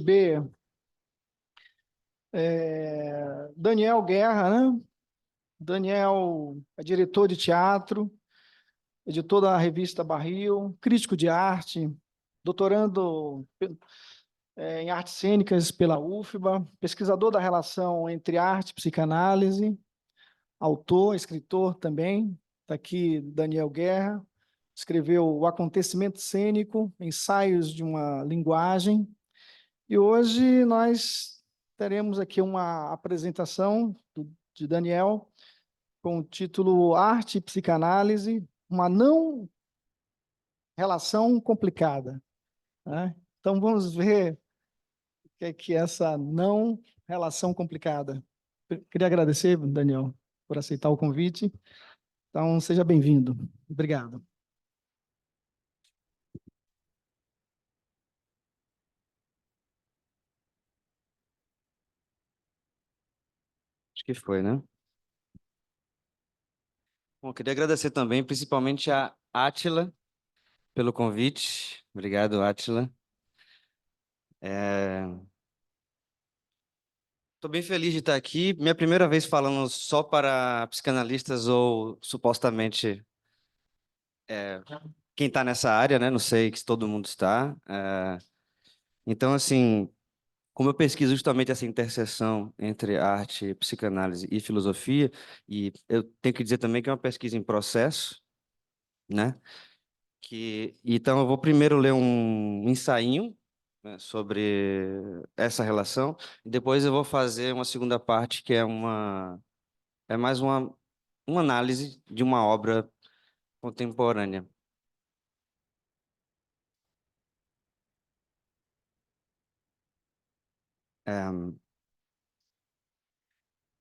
receber Daniel Guerra, né? Daniel é diretor de teatro, editor da revista Barril, crítico de arte, doutorando em artes cênicas pela UFBA, pesquisador da relação entre arte e psicanálise, autor, escritor também. Está aqui Daniel Guerra, escreveu O Acontecimento Cênico, Ensaios de uma Linguagem. E hoje nós teremos aqui uma apresentação de Daniel com o título Arte e Psicanálise, uma não relação complicada, né? Então vamos ver o que é essa não relação complicada. Queria agradecer, Daniel, por aceitar o convite. Então, seja bem-vindo. Obrigado. Acho que foi, né? Bom, queria agradecer também, principalmente a Átila, pelo convite. Obrigado, Átila. Estou bem feliz de estar aqui. Minha primeira vez falando só para psicanalistas ou supostamente quem está nessa área, né? Não sei se todo mundo está. Então, assim, como eu pesquiso justamente essa interseção entre arte, psicanálise e filosofia, e eu tenho que dizer também que é uma pesquisa em processo, né? Então, eu vou primeiro ler um ensainho, né, sobre essa relação, e depois eu vou fazer uma segunda parte, que é mais uma análise de uma obra contemporânea.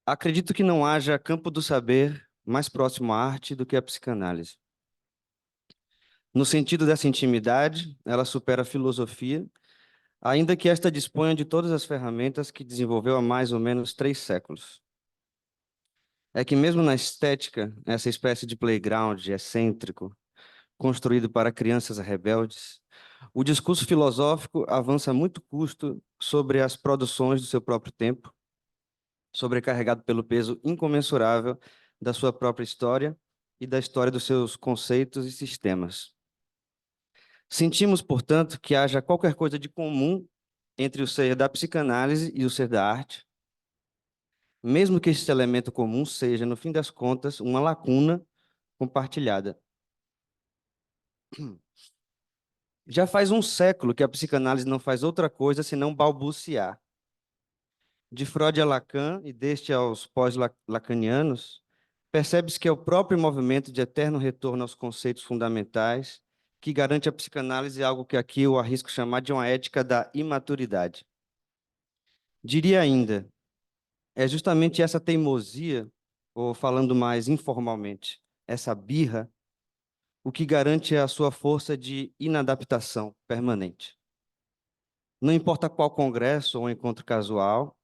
Acredito que não haja campo do saber mais próximo à arte do que a psicanálise. No sentido dessa intimidade, ela supera a filosofia, ainda que esta disponha de todas as ferramentas que desenvolveu há mais ou menos 3 séculos. É que mesmo na estética, essa espécie de playground excêntrico, construído para crianças rebeldes, o discurso filosófico avança a muito custo sobre as produções do seu próprio tempo, sobrecarregado pelo peso incomensurável da sua própria história e da história dos seus conceitos e sistemas. Sentimos, portanto, que haja qualquer coisa de comum entre o ser da psicanálise e o ser da arte, mesmo que esse elemento comum seja, no fim das contas, uma lacuna compartilhada. Já faz um século que a psicanálise não faz outra coisa senão balbuciar. De Freud a Lacan e deste aos pós-lacanianos, percebe-se que é o próprio movimento de eterno retorno aos conceitos fundamentais que garante à psicanálise algo que aqui eu arrisco chamar de uma ética da imaturidade. Diria ainda, é justamente essa teimosia, ou falando mais informalmente, essa birra, o que garante a sua força de inadaptação permanente. Não importa qual congresso ou encontro casual,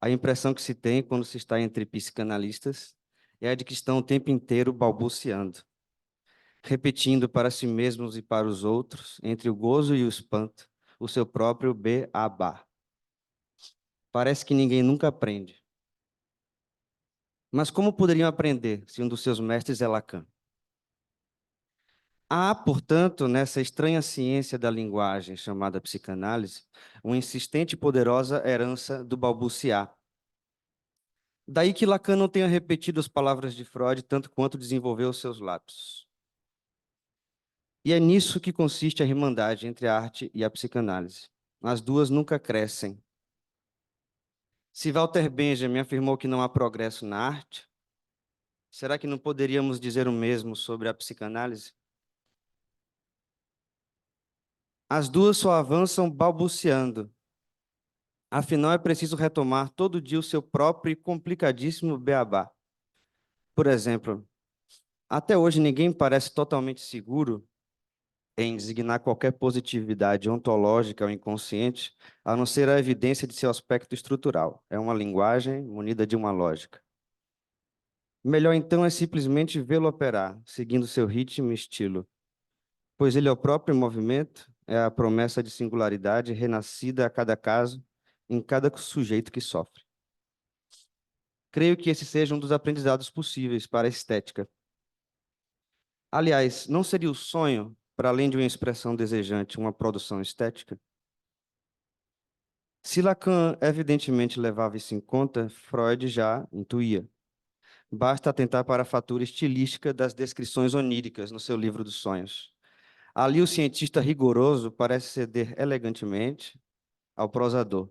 a impressão que se tem quando se está entre psicanalistas é a de que estão o tempo inteiro balbuciando, repetindo para si mesmos e para os outros, entre o gozo e o espanto, o seu próprio beabá. Parece que ninguém nunca aprende. Mas como poderiam aprender se um dos seus mestres é Lacan? Há, portanto, nessa estranha ciência da linguagem chamada psicanálise, uma insistente e poderosa herança do balbuciar. Daí que Lacan não tenha repetido as palavras de Freud tanto quanto desenvolveu os seus lábios. E é nisso que consiste a irmandade entre a arte e a psicanálise. As duas nunca crescem. Se Walter Benjamin afirmou que não há progresso na arte, será que não poderíamos dizer o mesmo sobre a psicanálise? As duas só avançam balbuciando. Afinal, é preciso retomar todo dia o seu próprio e complicadíssimo beabá. Por exemplo, até hoje ninguém parece totalmente seguro em designar qualquer positividade ontológica ou inconsciente, a não ser a evidência de seu aspecto estrutural. É uma linguagem munida de uma lógica. Melhor então é simplesmente vê-lo operar, seguindo seu ritmo e estilo, pois ele é o próprio movimento é a promessa de singularidade renascida a cada caso, em cada sujeito que sofre. Creio que esse seja um dos aprendizados possíveis para a estética. Aliás, não seria o sonho, para além de uma expressão desejante, uma produção estética? Se Lacan evidentemente levava isso em conta, Freud já intuía. Basta atentar para a fatura estilística das descrições oníricas no seu livro dos sonhos. Ali o cientista rigoroso parece ceder elegantemente ao prosador.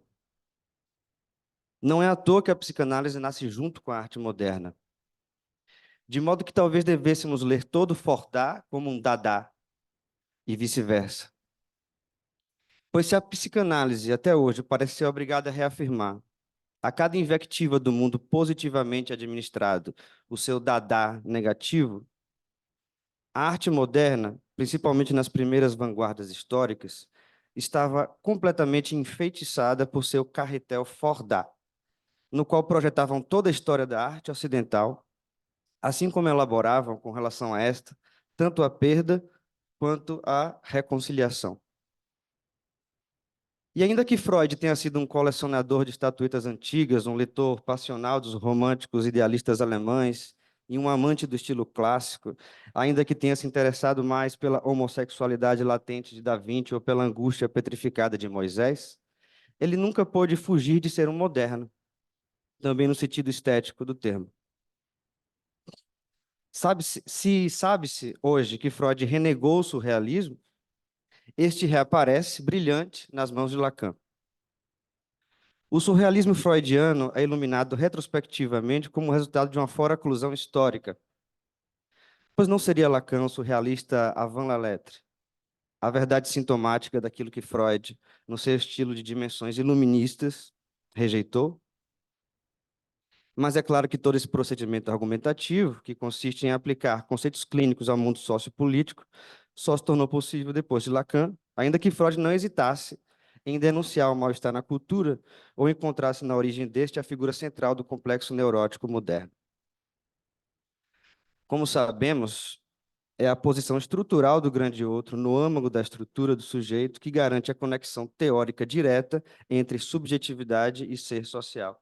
Não é à toa que a psicanálise nasce junto com a arte moderna. De modo que talvez devêssemos ler todo Fordá como um Dadá, e vice-versa. Pois se a psicanálise, até hoje, parece ser obrigada a reafirmar, a cada invectiva do mundo positivamente administrado, o seu Dadá negativo, a arte moderna, principalmente nas primeiras vanguardas históricas, estava completamente enfeitiçada por seu carretel Fordá, no qual projetavam toda a história da arte ocidental, assim como elaboravam, com relação a esta, tanto a perda quanto a reconciliação. E ainda que Freud tenha sido um colecionador de estatuetas antigas, um leitor passional dos românticos idealistas alemães e um amante do estilo clássico, ainda que tenha se interessado mais pela homossexualidade latente de Da Vinci ou pela angústia petrificada de Moisés, ele nunca pôde fugir de ser um moderno, também no sentido estético do termo. Sabe-se hoje que Freud renegou o surrealismo, este reaparece brilhante nas mãos de Lacan. O surrealismo freudiano é iluminado retrospectivamente como resultado de uma foraclusão histórica, pois não seria Lacan o surrealista avant la lettre, a verdade sintomática daquilo que Freud, no seu estilo de dimensões iluministas, rejeitou? Mas é claro que todo esse procedimento argumentativo, que consiste em aplicar conceitos clínicos ao mundo sociopolítico, só se tornou possível depois de Lacan, ainda que Freud não hesitasse em denunciar o mal-estar na cultura ou encontrasse na origem deste a figura central do complexo neurótico moderno. Como sabemos, é a posição estrutural do grande outro no âmago da estrutura do sujeito que garante a conexão teórica direta entre subjetividade e ser social.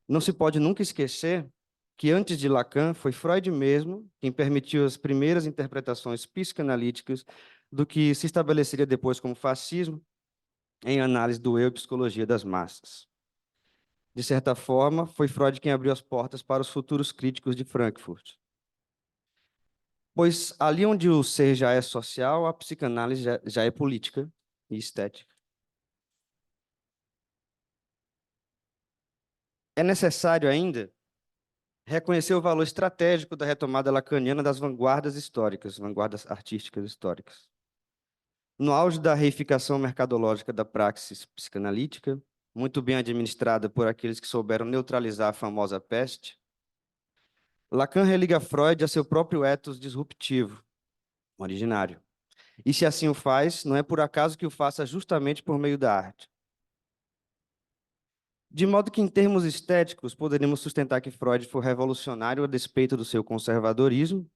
Não se pode nunca esquecer que antes de Lacan foi Freud mesmo quem permitiu as primeiras interpretações psicanalíticas do que se estabeleceria depois como fascismo em análise do eu e psicologia das massas. De certa forma, foi Freud quem abriu as portas para os futuros críticos de Frankfurt. Pois ali onde o ser já é social, a psicanálise já é política e estética. É necessário ainda reconhecer o valor estratégico da retomada lacaniana das vanguardas históricas, vanguardas artísticas históricas. No auge da reificação mercadológica da praxis psicanalítica, muito bem administrada por aqueles que souberam neutralizar a famosa peste, Lacan religa Freud a seu próprio ethos disruptivo, originário. E se assim o faz, não é por acaso que o faça justamente por meio da arte. De modo que, em termos estéticos, poderíamos sustentar que Freud foi revolucionário a despeito do seu conservadorismo,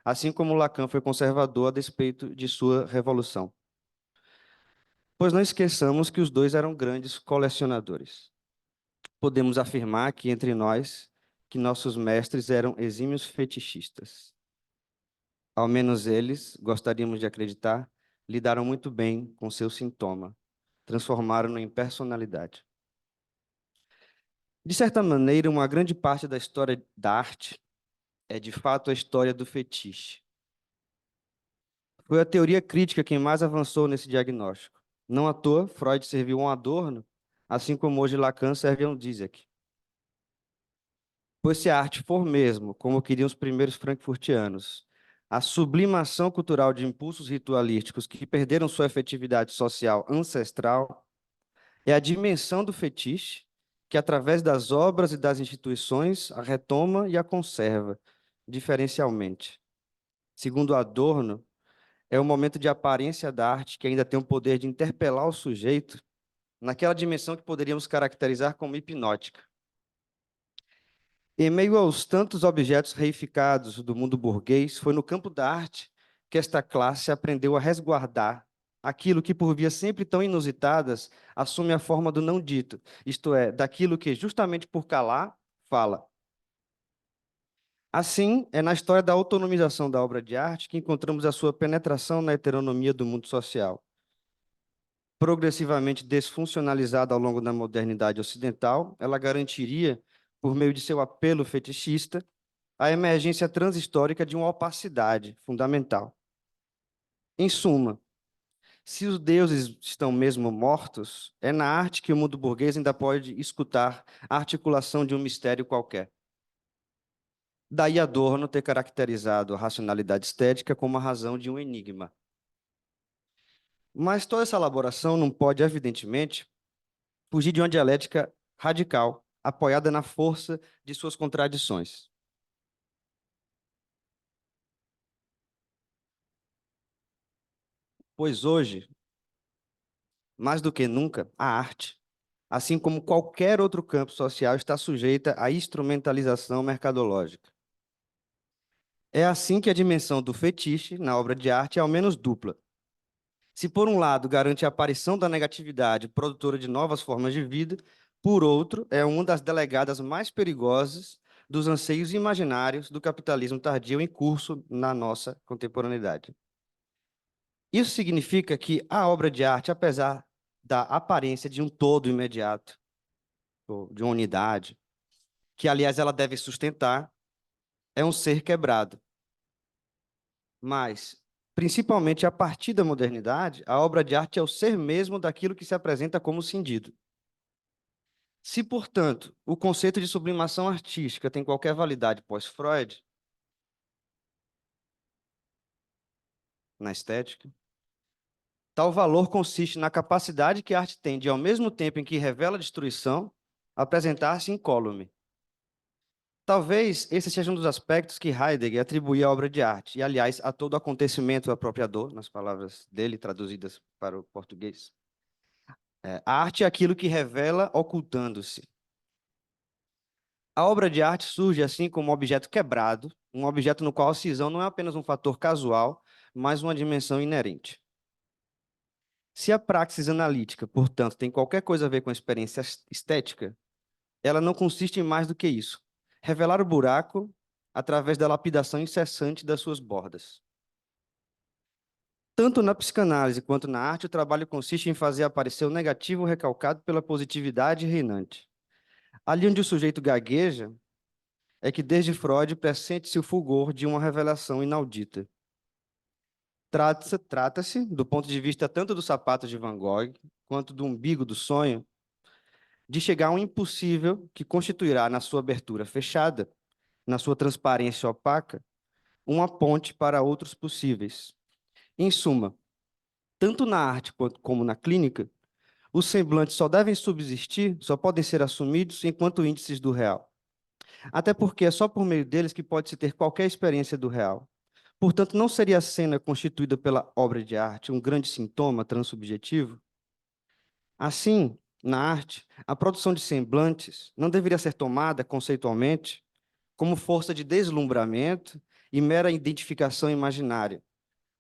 assim como Lacan foi conservador a despeito de sua revolução. Pois não esqueçamos que os dois eram grandes colecionadores. Podemos afirmar que entre nós, que nossos mestres eram exímios fetichistas. Ao menos eles, gostaríamos de acreditar, lidaram muito bem com seu sintoma, transformaram-no em personalidade. De certa maneira, uma grande parte da história da arte é, de fato, a história do fetiche. Foi a teoria crítica quem mais avançou nesse diagnóstico. Não à toa, Freud serviu um Adorno, assim como hoje Lacan serve a um Zizek. Pois se a arte for mesmo, como queriam os primeiros frankfurtianos, a sublimação cultural de impulsos ritualísticos que perderam sua efetividade social ancestral, é a dimensão do fetiche que, através das obras e das instituições, a retoma e a conserva, diferencialmente. Segundo Adorno, é o momento de aparência da arte que ainda tem o poder de interpelar o sujeito naquela dimensão que poderíamos caracterizar como hipnótica. Em meio aos tantos objetos reificados do mundo burguês, foi no campo da arte que esta classe aprendeu a resguardar aquilo que por vias sempre tão inusitadas assume a forma do não dito, isto é, daquilo que justamente por calar, fala. Assim, é na história da autonomização da obra de arte que encontramos a sua penetração na heteronomia do mundo social. Progressivamente desfuncionalizada ao longo da modernidade ocidental, ela garantiria, por meio de seu apelo fetichista, a emergência transhistórica de uma opacidade fundamental. Em suma, se os deuses estão mesmo mortos, é na arte que o mundo burguês ainda pode escutar a articulação de um mistério qualquer. Daí Adorno ter caracterizado a racionalidade estética como a razão de um enigma. Mas toda essa elaboração não pode, evidentemente, fugir de uma dialética radical, apoiada na força de suas contradições. Pois hoje, mais do que nunca, a arte, assim como qualquer outro campo social, está sujeita à instrumentalização mercadológica. É assim que a dimensão do fetiche na obra de arte é ao menos dupla. Se, por um lado, garante a aparição da negatividade produtora de novas formas de vida, por outro, é uma das delegadas mais perigosas dos anseios imaginários do capitalismo tardio em curso na nossa contemporaneidade. Isso significa que a obra de arte, apesar da aparência de um todo imediato, ou de uma unidade, que, aliás, ela deve sustentar, é um ser quebrado. Mas, principalmente a partir da modernidade, a obra de arte é o ser mesmo daquilo que se apresenta como cindido. Se, portanto, o conceito de sublimação artística tem qualquer validade pós-Freud, na estética, tal valor consiste na capacidade que a arte tem de, ao mesmo tempo em que revela a destruição, apresentar-se incólume. Talvez esse seja um dos aspectos que Heidegger atribuía à obra de arte, e, aliás, a todo acontecimento apropriador, nas palavras dele, traduzidas para o português. A arte é aquilo que revela ocultando-se. A obra de arte surge assim como um objeto quebrado, um objeto no qual a cisão não é apenas um fator casual, mas uma dimensão inerente. Se a praxis analítica, portanto, tem qualquer coisa a ver com a experiência estética, ela não consiste em mais do que isso: revelar o buraco através da lapidação incessante das suas bordas. Tanto na psicanálise quanto na arte, o trabalho consiste em fazer aparecer o negativo recalcado pela positividade reinante. Ali onde o sujeito gagueja, é que desde Freud pressente-se o fulgor de uma revelação inaudita. Trata-se, do ponto de vista tanto do sapato de Van Gogh, quanto do umbigo do sonho, de chegar a um impossível que constituirá na sua abertura fechada, na sua transparência opaca, uma ponte para outros possíveis. Em suma, tanto na arte quanto como na clínica, os semblantes só devem subsistir, só podem ser assumidos enquanto índices do real. Até porque é só por meio deles que pode-se ter qualquer experiência do real. Portanto, não seria a cena constituída pela obra de arte um grande sintoma transubjetivo? Assim, na arte, a produção de semblantes não deveria ser tomada, conceitualmente, como força de deslumbramento e mera identificação imaginária,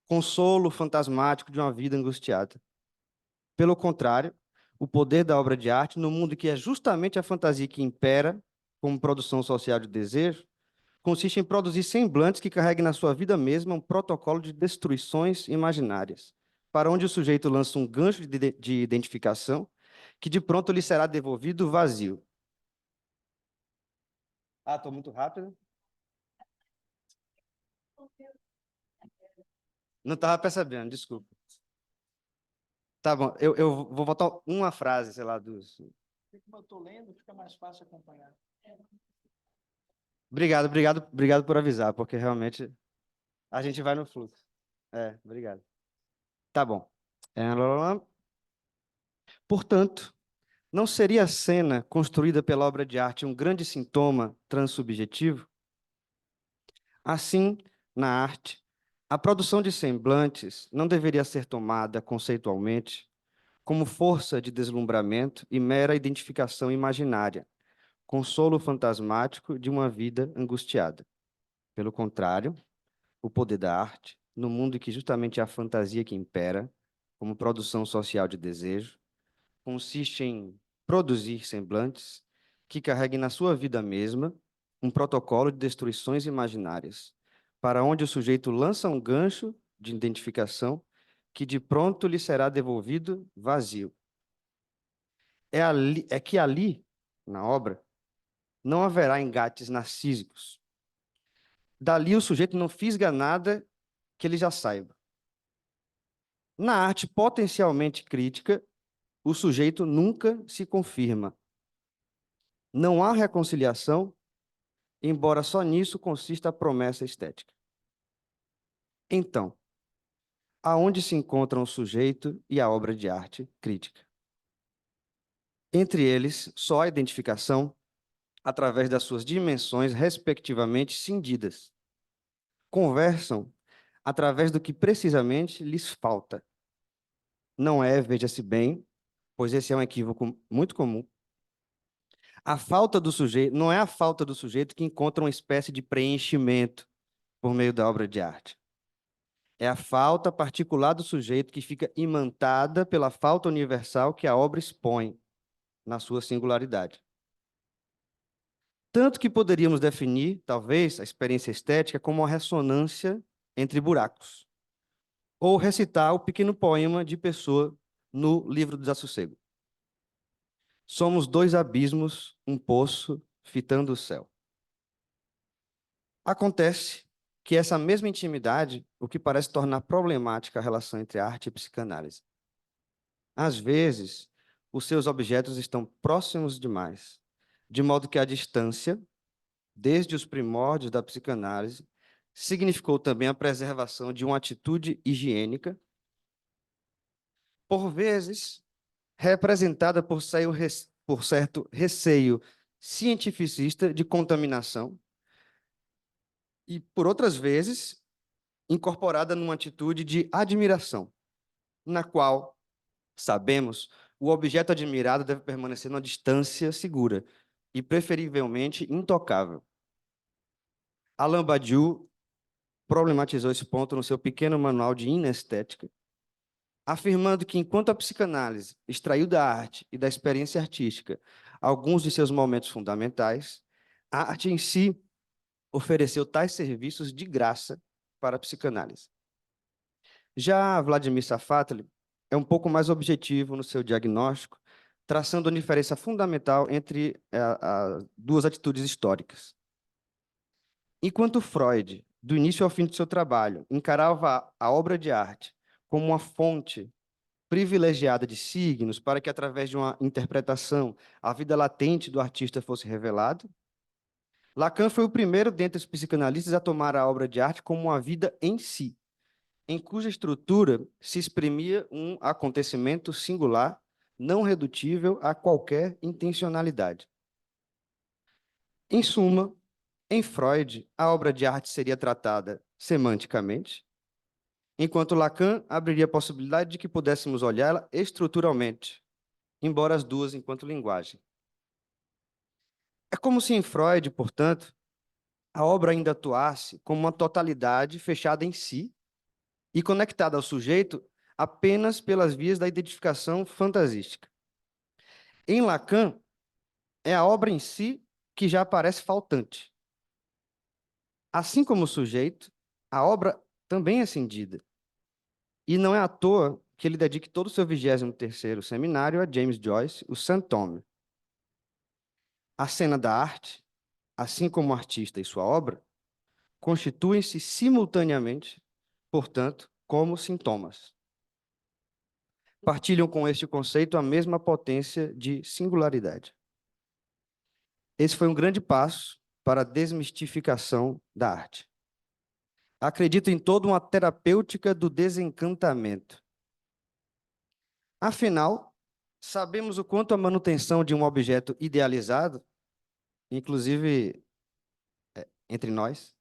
consolo fantasmático de uma vida angustiada. Pelo contrário, o poder da obra de arte, no mundo que é justamente a fantasia que impera, como produção social de desejo, consiste em produzir semblantes que carreguem na sua vida mesma um protocolo de destruições imaginárias, para onde o sujeito lança um gancho de identificação que de pronto lhe será devolvido vazio. Ah, estou muito rápido? Não estava percebendo, desculpa. Tá bom, eu vou botar uma frase, sei lá, dos... Como eu estou lendo, fica mais fácil acompanhar. Obrigado por avisar, porque realmente a gente vai no fluxo. Obrigado. Tá bom. Lá, lá. Portanto, não seria a cena construída pela obra de arte um grande sintoma transsubjetivo? Assim, na arte, a produção de semblantes não deveria ser tomada conceitualmente como força de deslumbramento e mera identificação imaginária, consolo fantasmático de uma vida angustiada. Pelo contrário, o poder da arte, no mundo em que justamente é a fantasia que impera, como produção social de desejo, consiste em produzir semblantes que carreguem na sua vida mesma um protocolo de destruições imaginárias, para onde o sujeito lança um gancho de identificação que de pronto lhe será devolvido vazio. É que ali, na obra, não haverá engates narcísicos. Dali o sujeito não fisga nada que ele já saiba. Na arte potencialmente crítica, o sujeito nunca se confirma. Não há reconciliação, embora só nisso consista a promessa estética. Então, aonde se encontram o sujeito e a obra de arte crítica? Entre eles, só a identificação através das suas dimensões respectivamente cindidas. Conversam através do que precisamente lhes falta. Não é, veja-se bem, pois esse é um equívoco muito comum. A falta do sujeito, não é a falta do sujeito que encontra uma espécie de preenchimento por meio da obra de arte. É a falta particular do sujeito que fica imantada pela falta universal que a obra expõe na sua singularidade. Tanto que poderíamos definir, talvez, a experiência estética como uma ressonância entre buracos, ou recitar o pequeno poema de Pessoa no Livro do Desassossego. Somos dois abismos, um poço, fitando o céu. Acontece que essa mesma intimidade, o que parece tornar problemática a relação entre arte e psicanálise. Às vezes, os seus objetos estão próximos demais, de modo que a distância, desde os primórdios da psicanálise, significou também a preservação de uma atitude higiênica, por vezes representada por certo receio cientificista de contaminação, e por outras vezes incorporada numa atitude de admiração, na qual, sabemos, o objeto admirado deve permanecer numa distância segura e preferivelmente intocável. Alain Badiou problematizou esse ponto no seu pequeno manual de inestética, afirmando que enquanto a psicanálise extraiu da arte e da experiência artística alguns de seus momentos fundamentais, a arte em si ofereceu tais serviços de graça para a psicanálise. Já Vladimir Safatli é um pouco mais objetivo no seu diagnóstico, traçando uma diferença fundamental entre as duas atitudes históricas. Enquanto Freud, do início ao fim de seu trabalho, encarava a obra de arte como uma fonte privilegiada de signos para que, através de uma interpretação, a vida latente do artista fosse revelada, Lacan foi o primeiro dentre os psicanalistas a tomar a obra de arte como uma vida em si, em cuja estrutura se exprimia um acontecimento singular, não redutível a qualquer intencionalidade. Em suma, em Freud, a obra de arte seria tratada semanticamente, enquanto Lacan abriria a possibilidade de que pudéssemos olhá-la estruturalmente, embora as duas enquanto linguagem. É como se em Freud, portanto, a obra ainda atuasse como uma totalidade fechada em si e conectada ao sujeito apenas pelas vias da identificação fantasística. Em Lacan, é a obra em si que já aparece faltante. Assim como o sujeito, a obra também é cindida. E não é à toa que ele dedique todo o seu 23º seminário a James Joyce, o Santome. A cena da arte, assim como o artista e sua obra, constituem-se simultaneamente, portanto, como sintomas. Partilham com este conceito a mesma potência de singularidade. Esse foi um grande passo para a desmistificação da arte. Acredito em toda uma terapêutica do desencantamento. Afinal, sabemos o quanto a manutenção de um objeto idealizado, inclusive entre nós,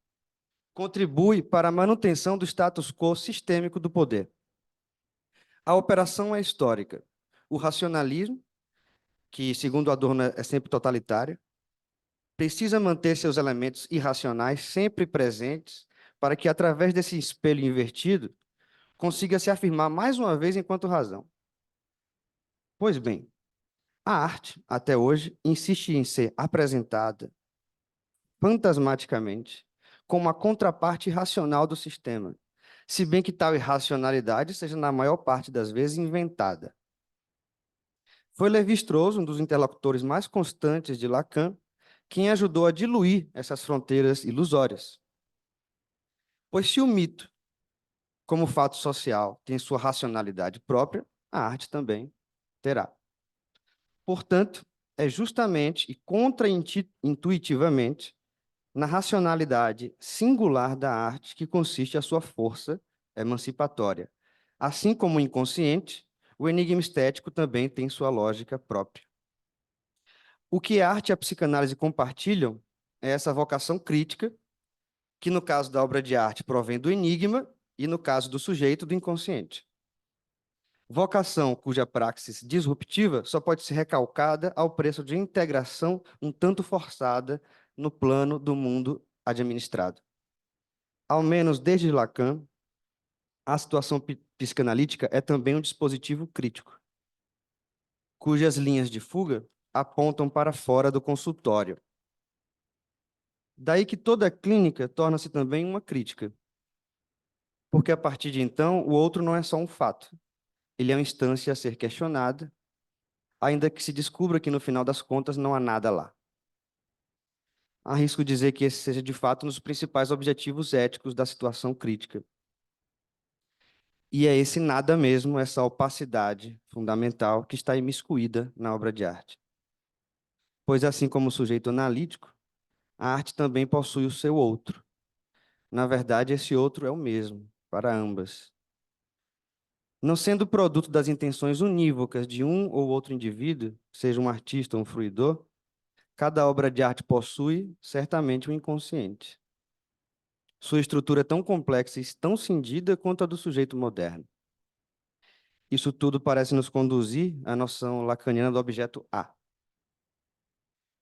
contribui para a manutenção do status quo sistêmico do poder. A operação é histórica. O racionalismo, que, segundo Adorno, é sempre totalitário, precisa manter seus elementos irracionais sempre presentes para que, através desse espelho invertido, consiga se afirmar mais uma vez enquanto razão. Pois bem, a arte, até hoje, insiste em ser apresentada fantasmaticamente como a contraparte racional do sistema, se bem que tal irracionalidade seja, na maior parte das vezes, inventada. Foi Lévi-Strauss, um dos interlocutores mais constantes de Lacan, quem ajudou a diluir essas fronteiras ilusórias. Pois se o mito, como fato social, tem sua racionalidade própria, a arte também terá. Portanto, é justamente e contra-intuitivamente na racionalidade singular da arte que consiste a sua força emancipatória. Assim como o inconsciente, o enigma estético também tem sua lógica própria. O que a arte e a psicanálise compartilham é essa vocação crítica, que no caso da obra de arte provém do enigma e no caso do sujeito, do inconsciente. Vocação cuja praxis disruptiva só pode ser recalcada ao preço de integração um tanto forçada no plano do mundo administrado. Ao menos desde Lacan, a situação psicanalítica é também um dispositivo crítico, cujas linhas de fuga apontam para fora do consultório. Daí que toda clínica torna-se também uma crítica, porque a partir de então o outro não é só um fato, ele é uma instância a ser questionada, ainda que se descubra que no final das contas não há nada lá. Arrisco dizer que esse seja de fato um dos principais objetivos éticos da situação crítica. E é esse nada mesmo, essa opacidade fundamental que está imiscuída na obra de arte. Pois assim como o sujeito analítico, a arte também possui o seu outro. Na verdade, esse outro é o mesmo, para ambas. Não sendo produto das intenções unívocas de um ou outro indivíduo, seja um artista ou um fruidor, cada obra de arte possui, certamente, um inconsciente. Sua estrutura é tão complexa e tão cindida quanto a do sujeito moderno. Isso tudo parece nos conduzir à noção lacaniana do objeto A.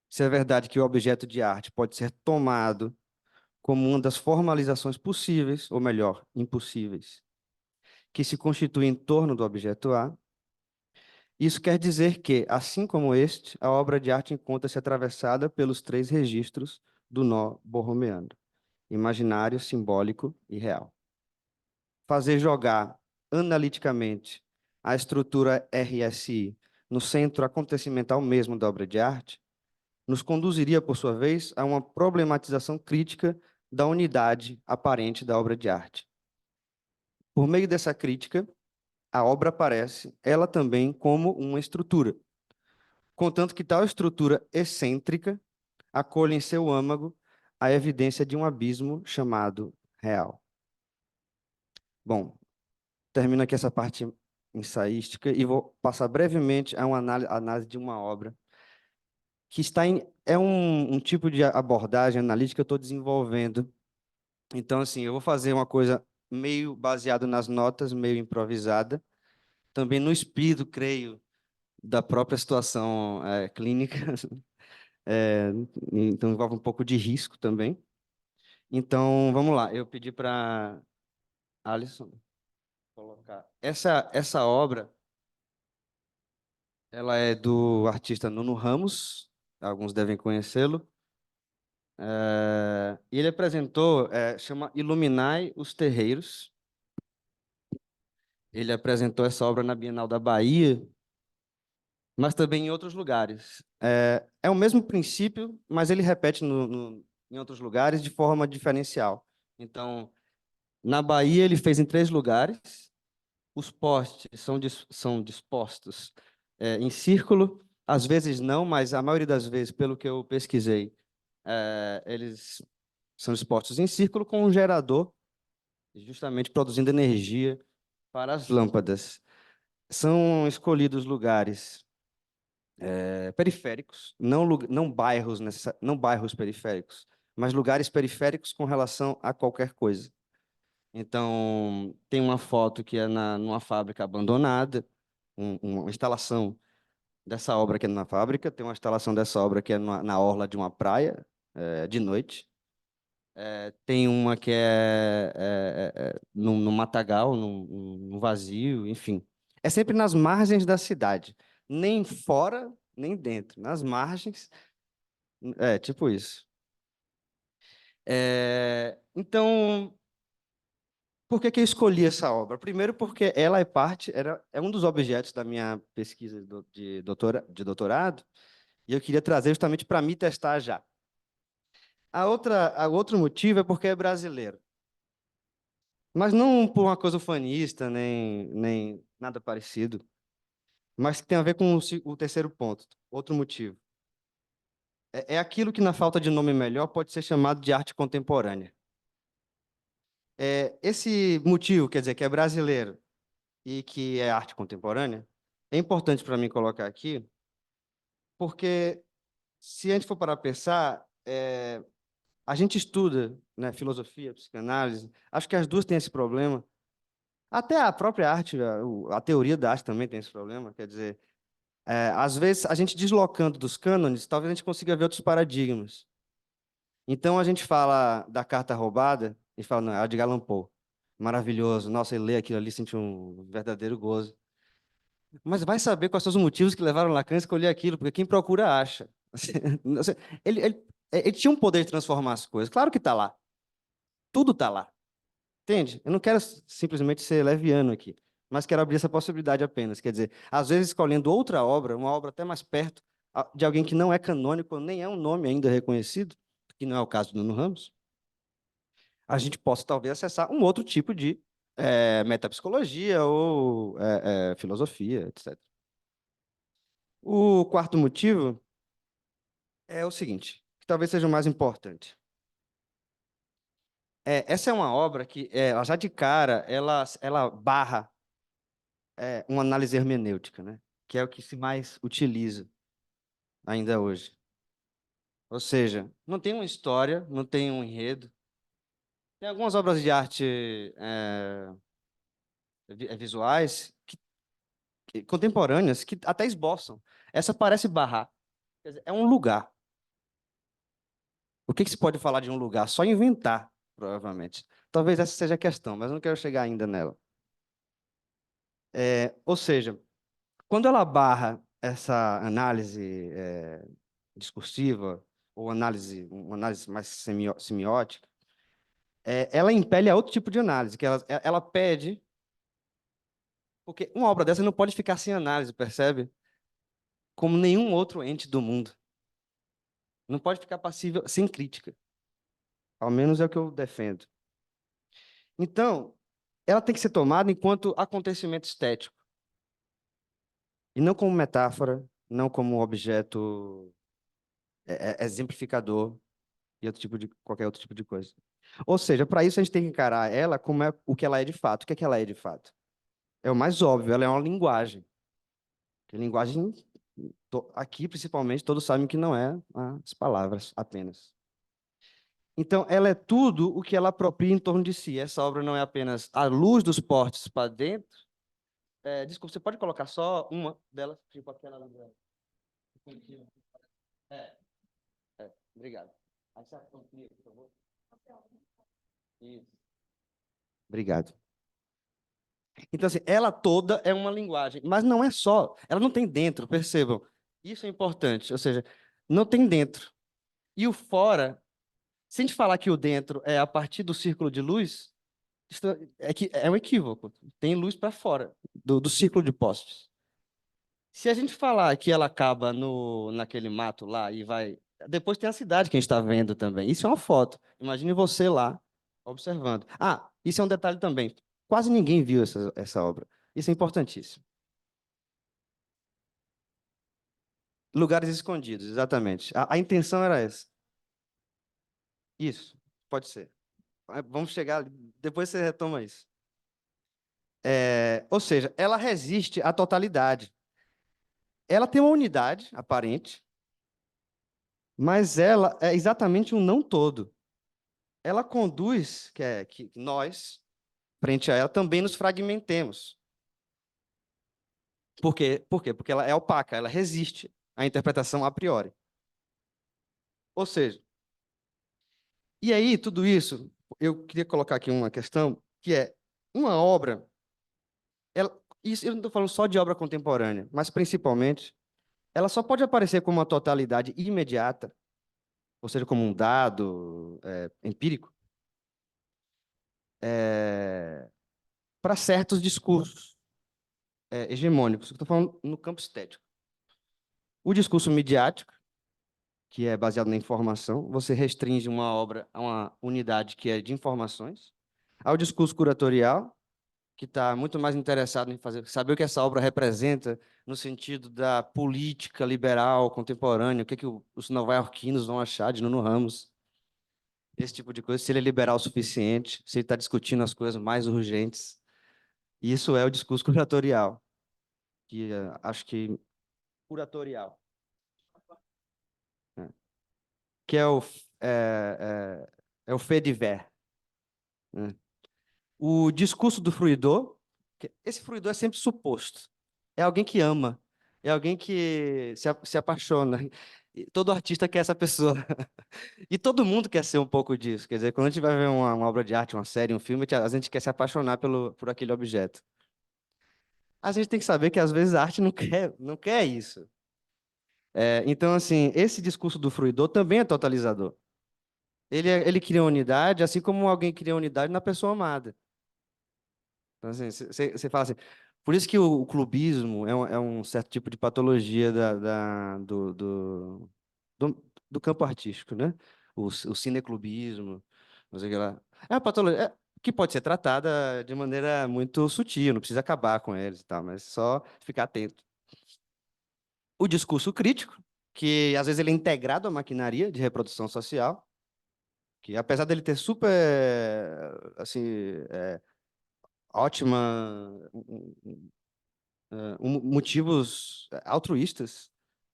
Se é verdade que o objeto de arte pode ser tomado como uma das formalizações possíveis, ou melhor, impossíveis, que se constitui em torno do objeto A, isso quer dizer que, assim como este, a obra de arte encontra-se atravessada pelos três registros do nó borromeano: imaginário, simbólico e real. Fazer jogar analiticamente a estrutura RSI no centro acontecimental mesmo da obra de arte nos conduziria, por sua vez, a uma problematização crítica da unidade aparente da obra de arte. Por meio dessa crítica, a obra aparece, ela também, como uma estrutura, contanto que tal estrutura excêntrica acolhe em seu âmago a evidência de um abismo chamado real. Bom, termino aqui essa parte ensaística e vou passar brevemente a uma análise de uma obra que é um tipo de abordagem analítica que eu estou desenvolvendo. Então, assim, eu vou fazer uma coisa meio baseado nas notas, meio improvisada, também no espírito, creio, da própria situação clínica. Então, envolve um pouco de risco também. Então, vamos lá. Eu pedi para Alisson colocar. Essa obra, ela é do artista Nuno Ramos, alguns devem conhecê-lo. E ele apresentou, chama Iluminai os Terreiros. Ele apresentou essa obra na Bienal da Bahia, mas também em outros lugares. É o mesmo princípio, mas ele repete em outros lugares de forma diferencial. Então, na Bahia, ele fez em 3 lugares. Os postes são dispostos em círculo, às vezes não, mas a maioria das vezes, pelo que eu pesquisei, eles são dispostos em círculo com um gerador, justamente produzindo energia para as lâmpadas. São escolhidos lugares periféricos, não bairros, não bairros periféricos, mas lugares periféricos com relação a qualquer coisa. Então, tem uma foto que é numa fábrica abandonada, uma instalação dessa obra que é numa fábrica, tem uma instalação dessa obra que é na orla de uma praia, de noite. Tem uma que no matagal, no vazio, enfim. É sempre nas margens da cidade. Nem fora, nem dentro. Nas margens, tipo isso. Então, por que que eu escolhi essa obra? Primeiro porque ela é um dos objetos da minha pesquisa de doutorado, e eu queria trazer justamente para me testar já. O outro motivo é porque é brasileiro. Mas não por uma coisa ufanista, nem nada parecido, mas que tem a ver com o terceiro ponto, outro motivo. É aquilo que, na falta de nome melhor, pode ser chamado de arte contemporânea. Esse motivo, quer dizer, que é brasileiro e que é arte contemporânea, é importante para mim colocar aqui, porque se a gente for parar para pensar, a gente estuda, né, filosofia, psicanálise, acho que as duas têm esse problema. Até a própria arte, a teoria da arte também tem esse problema, quer dizer, às vezes, a gente deslocando dos cânones, talvez a gente consiga ver outros paradigmas. Então, a gente fala da carta roubada e fala, não, é Edgar Allan Poe. Maravilhoso. Nossa, ele lê aquilo ali, sente um verdadeiro gozo. Mas vai saber quais são os motivos que levaram Lacan a escolher aquilo, porque quem procura acha. Assim, ele tinha um poder de transformar as coisas. Claro que está lá. Tudo está lá. Entende? Eu não quero simplesmente ser leviano aqui, mas quero abrir essa possibilidade apenas. Quer dizer, às vezes escolhendo outra obra, uma obra até mais perto de alguém que não é canônico, nem é um nome ainda reconhecido, que não é o caso do Nuno Ramos, a gente possa talvez acessar um outro tipo de metapsicologia ou filosofia, etc. O quarto motivo é o seguinte, que talvez seja o mais importante. Essa é uma obra que, ela já de cara, ela barra uma análise hermenêutica, né? Que é o que se mais utiliza ainda hoje. Ou seja, não tem uma história, não tem um enredo. Tem algumas obras de arte visuais contemporâneas que até esboçam. Essa parece barrar. Quer dizer, é um lugar. O que que se pode falar de um lugar? Só inventar, provavelmente. Talvez essa seja a questão, mas eu não quero chegar ainda nela. Ou seja, quando ela barra essa análise discursiva ou uma análise mais semiótica, ela impele a outro tipo de análise, que ela pede, porque uma obra dessa não pode ficar sem análise, percebe? Como nenhum outro ente do mundo. Não pode ficar passível sem crítica. Ao menos é o que eu defendo. Então, ela tem que ser tomada enquanto acontecimento estético, e não como metáfora, não como objeto exemplificador e qualquer outro tipo de coisa. Ou seja, para isso a gente tem que encarar ela como o que ela é de fato. O que é que ela é de fato? É o mais óbvio, ela é uma linguagem. Que linguagem, aqui principalmente, todos sabem que não é as palavras apenas. Então, ela é tudo o que ela apropria em torno de si. Essa obra não é apenas a luz dos portes para dentro. Desculpa, você pode colocar só uma delas, tipo aquela ali. É, obrigado. Aí você amplia, por favor. Isso. Obrigado. Então, assim, ela toda é uma linguagem, mas não é só. Ela não tem dentro, percebam. Isso é importante, ou seja, não tem dentro. E o fora, se a gente falar que o dentro é a partir do círculo de luz, é um equívoco. Tem luz para fora do círculo de postes. Se a gente falar que ela acaba naquele mato lá e vai. Depois tem a cidade que a gente está vendo também. Isso é uma foto. Imagine você lá observando. Ah, isso é um detalhe também. Quase ninguém viu essa obra. Isso é importantíssimo. Lugares escondidos, exatamente. A intenção era essa. Isso, pode ser. Vamos chegar ali, depois você retoma isso. Ou seja, ela resiste à totalidade. Ela tem uma unidade aparente, mas ela é exatamente um não todo. Ela conduz que nós, frente a ela, também nos fragmentemos. Por quê? Por quê? Porque ela é opaca, ela resiste à interpretação a priori. Ou seja, E aí, tudo isso, eu queria colocar aqui uma questão, que é uma obra, isso eu não estou falando só de obra contemporânea, mas principalmente, ela só pode aparecer como uma totalidade imediata, ou seja, como um dado empírico, para certos discursos hegemônicos. Eu estou falando no campo estético. O discurso midiático, que é baseado na informação, você restringe uma obra a uma unidade que é de informações, ao discurso curatorial, que está muito mais interessado em saber o que essa obra representa no sentido da política liberal contemporânea, o que, os nova-iorquinos vão achar de Nuno Ramos, esse tipo de coisa, se ele é liberal o suficiente, se ele está discutindo as coisas mais urgentes. Isso é o discurso curatorial, que acho que curatorial, né? Que é, é o fait divers, né? O discurso do fruidor, esse fruidor é sempre suposto. É alguém que ama, é alguém que se apaixona. E todo artista quer essa pessoa. E todo mundo quer ser um pouco disso. Quer dizer, quando a gente vai ver uma obra de arte, uma série, um filme, a gente quer se apaixonar por aquele objeto. A gente tem que saber que às vezes a arte não quer isso. Então, assim, esse discurso do fruidor também é totalizador. Ele cria unidade, assim como alguém cria unidade na pessoa amada. Então, assim, você fala assim, por isso que o clubismo é um certo tipo de patologia do campo artístico, né? O cineclubismo, não sei o que lá. É uma patologia que pode ser tratada de maneira muito sutil, não precisa acabar com eles e tal, mas só ficar atento. O discurso crítico, que às vezes ele é integrado à maquinaria de reprodução social, que apesar dele ter super, assim, ótima motivos altruístas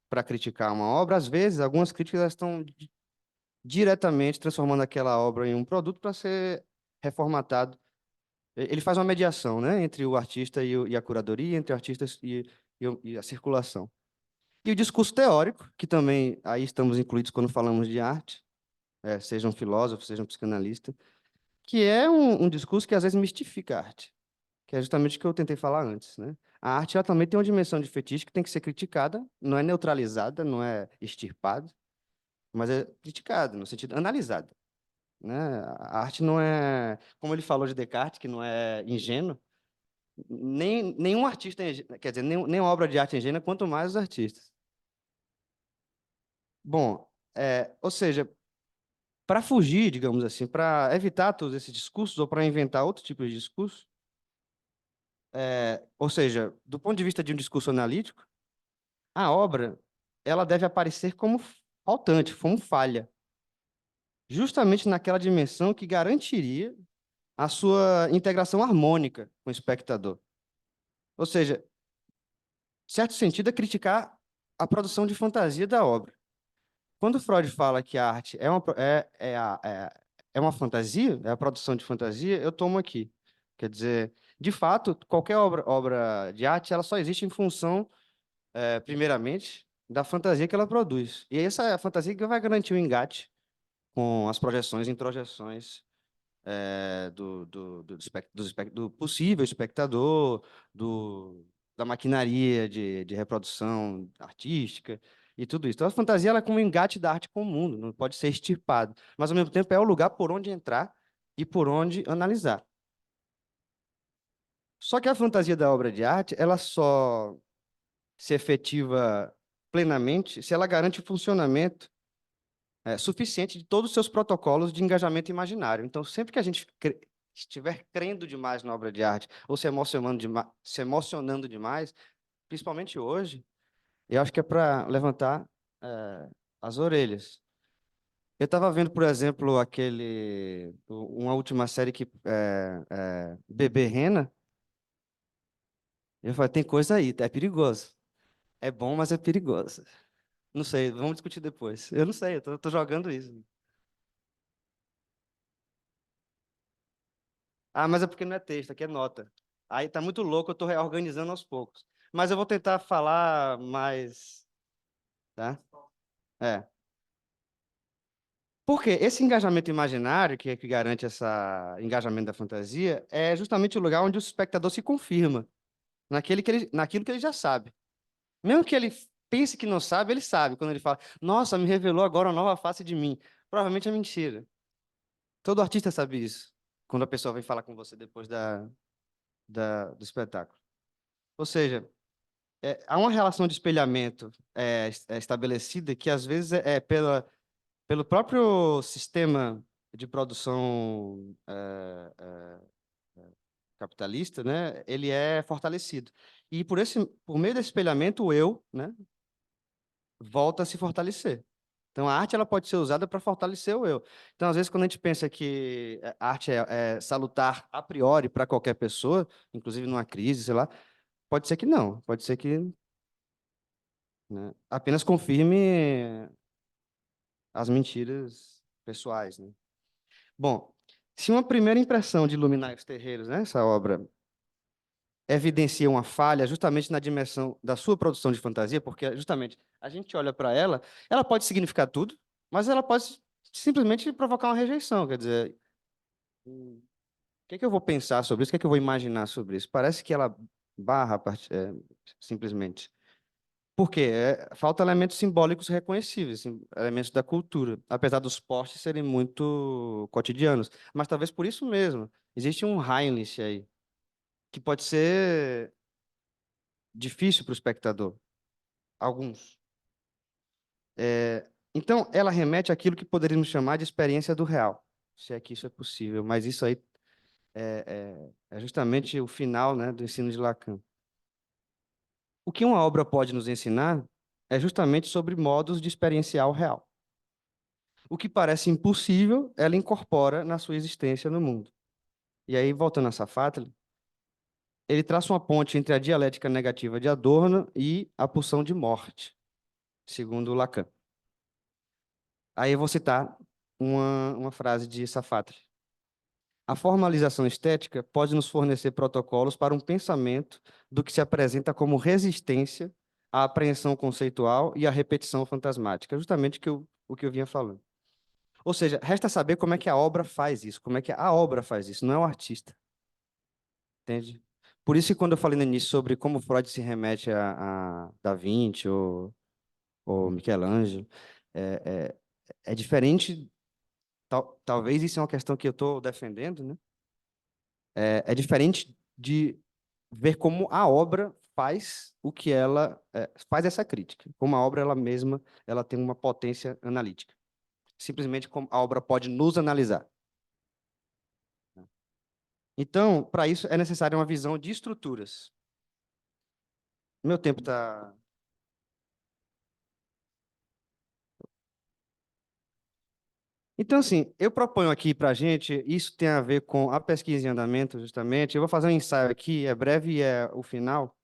para criticar uma obra, às vezes, algumas críticas elas estão diretamente transformando aquela obra em um produto para ser reformatado. Ele faz uma mediação, né, entre o artista e a curadoria, entre artistas e a circulação. E o discurso teórico, que também aí estamos incluídos quando falamos de arte, seja um filósofo, seja um psicanalista, que é um discurso que às vezes mistifica a arte, que é justamente o que eu tentei falar antes, né? A arte ela também tem uma dimensão de fetiche que tem que ser criticada, não é neutralizada, não é extirpada, mas é criticada, no sentido analisada, né? A arte não é, como ele falou de Descartes, que não é ingênuo, nenhum artista é ingênuo, quer dizer, nenhuma obra de arte é ingênua, quanto mais os artistas. Bom, ou seja, para fugir, digamos assim, para evitar todos esses discursos ou para inventar outros tipos de discurso, ou seja, do ponto de vista de um discurso analítico, a obra ela deve aparecer como faltante, como falha, justamente naquela dimensão que garantiria a sua integração harmônica com o espectador. Ou seja, em certo sentido, é criticar a produção de fantasia da obra. Quando Freud fala que a arte é uma fantasia, é a produção de fantasia, eu tomo aqui. Quer dizer, de fato, qualquer obra de arte ela só existe em função, primeiramente, da fantasia que ela produz. E essa é a fantasia que vai garantir o engate com as projeções e introjeções do possível espectador, da maquinaria de reprodução artística e tudo isso. Então, a fantasia ela é como um engate da arte com o mundo, não pode ser extirpado, mas, ao mesmo tempo, é o lugar por onde entrar e por onde analisar. Só que a fantasia da obra de arte, ela só se efetiva plenamente se ela garante o funcionamento suficiente de todos os seus protocolos de engajamento imaginário. Então, sempre que a gente estiver crendo demais na obra de arte ou se emocionando demais, principalmente hoje, eu acho que é para levantar as orelhas. Eu estava vendo, por exemplo, uma última série que Bebê Rena. Eu falei, tem coisa aí, é perigoso. É bom, mas é perigoso. Não sei, vamos discutir depois. Eu não sei, eu tô jogando isso. Ah, mas é porque não é texto, aqui é nota. Aí tá muito louco, eu tô reorganizando aos poucos. Mas eu vou tentar falar mais, tá? É. Porque esse engajamento imaginário, que é que garante esse engajamento da fantasia, é justamente o lugar onde o espectador se confirma naquilo que ele já sabe. Mesmo que ele pense que não sabe, ele sabe. Quando ele fala, nossa, me revelou agora uma nova face de mim. Provavelmente é mentira. Todo artista sabe isso, quando a pessoa vem falar com você depois do espetáculo. Ou seja, há uma relação de espelhamento estabelecida que, às vezes, pelo próprio sistema de produção capitalista, né, ele é fortalecido. E por meio desse espelhamento, o eu, né, volta a se fortalecer. Então, a arte ela pode ser usada para fortalecer o eu. Então, às vezes, quando a gente pensa que a arte é salutar a priori para qualquer pessoa, inclusive numa crise, sei lá, pode ser que não. Pode ser que, né, apenas confirme as mentiras pessoais, né? Bom, se uma primeira impressão de Iluminar os Terreiros, né, essa obra, evidencia uma falha justamente na dimensão da sua produção de fantasia, porque justamente a gente olha para ela, ela pode significar tudo, mas ela pode simplesmente provocar uma rejeição, quer dizer, o que é que eu vou pensar sobre isso? O que é que eu vou imaginar sobre isso? Parece que ela barra simplesmente. Por quê? Falta elementos simbólicos reconhecíveis, elementos da cultura, apesar dos postes serem muito cotidianos. Mas talvez por isso mesmo, existe um Heinrich aí, que pode ser difícil para o espectador, alguns. Então, ela remete àquilo que poderíamos chamar de experiência do real, se é que isso é possível, mas isso aí é justamente o final, né, do ensino de Lacan. O que uma obra pode nos ensinar é justamente sobre modos de experienciar o real. O que parece impossível, ela incorpora na sua existência no mundo. E aí, voltando a Safatli, ele traça uma ponte entre a dialética negativa de Adorno e a pulsão de morte, segundo Lacan. Aí eu vou citar uma frase de Safatli. A formalização estética pode nos fornecer protocolos para um pensamento do que se apresenta como resistência à apreensão conceitual e à repetição fantasmática, justamente o que eu vinha falando. Ou seja, resta saber como é que a obra faz isso, como é que a obra faz isso, não é o artista, entende? Por isso que quando eu falei no início sobre como Freud se remete a Da Vinci ou Michelangelo, é, é diferente, talvez isso é uma questão que eu estou defendendo, né? É diferente de ver como a obra faz o que ela faz essa crítica, como a obra ela mesma ela tem uma potência analítica, simplesmente como a obra pode nos analisar. Então, para isso é necessária uma visão de estruturas. Meu tempo está. Então, assim, eu proponho aqui para a gente, isso tem a ver com a pesquisa em andamento, justamente. Eu vou fazer um ensaio aqui, é breve e é o final.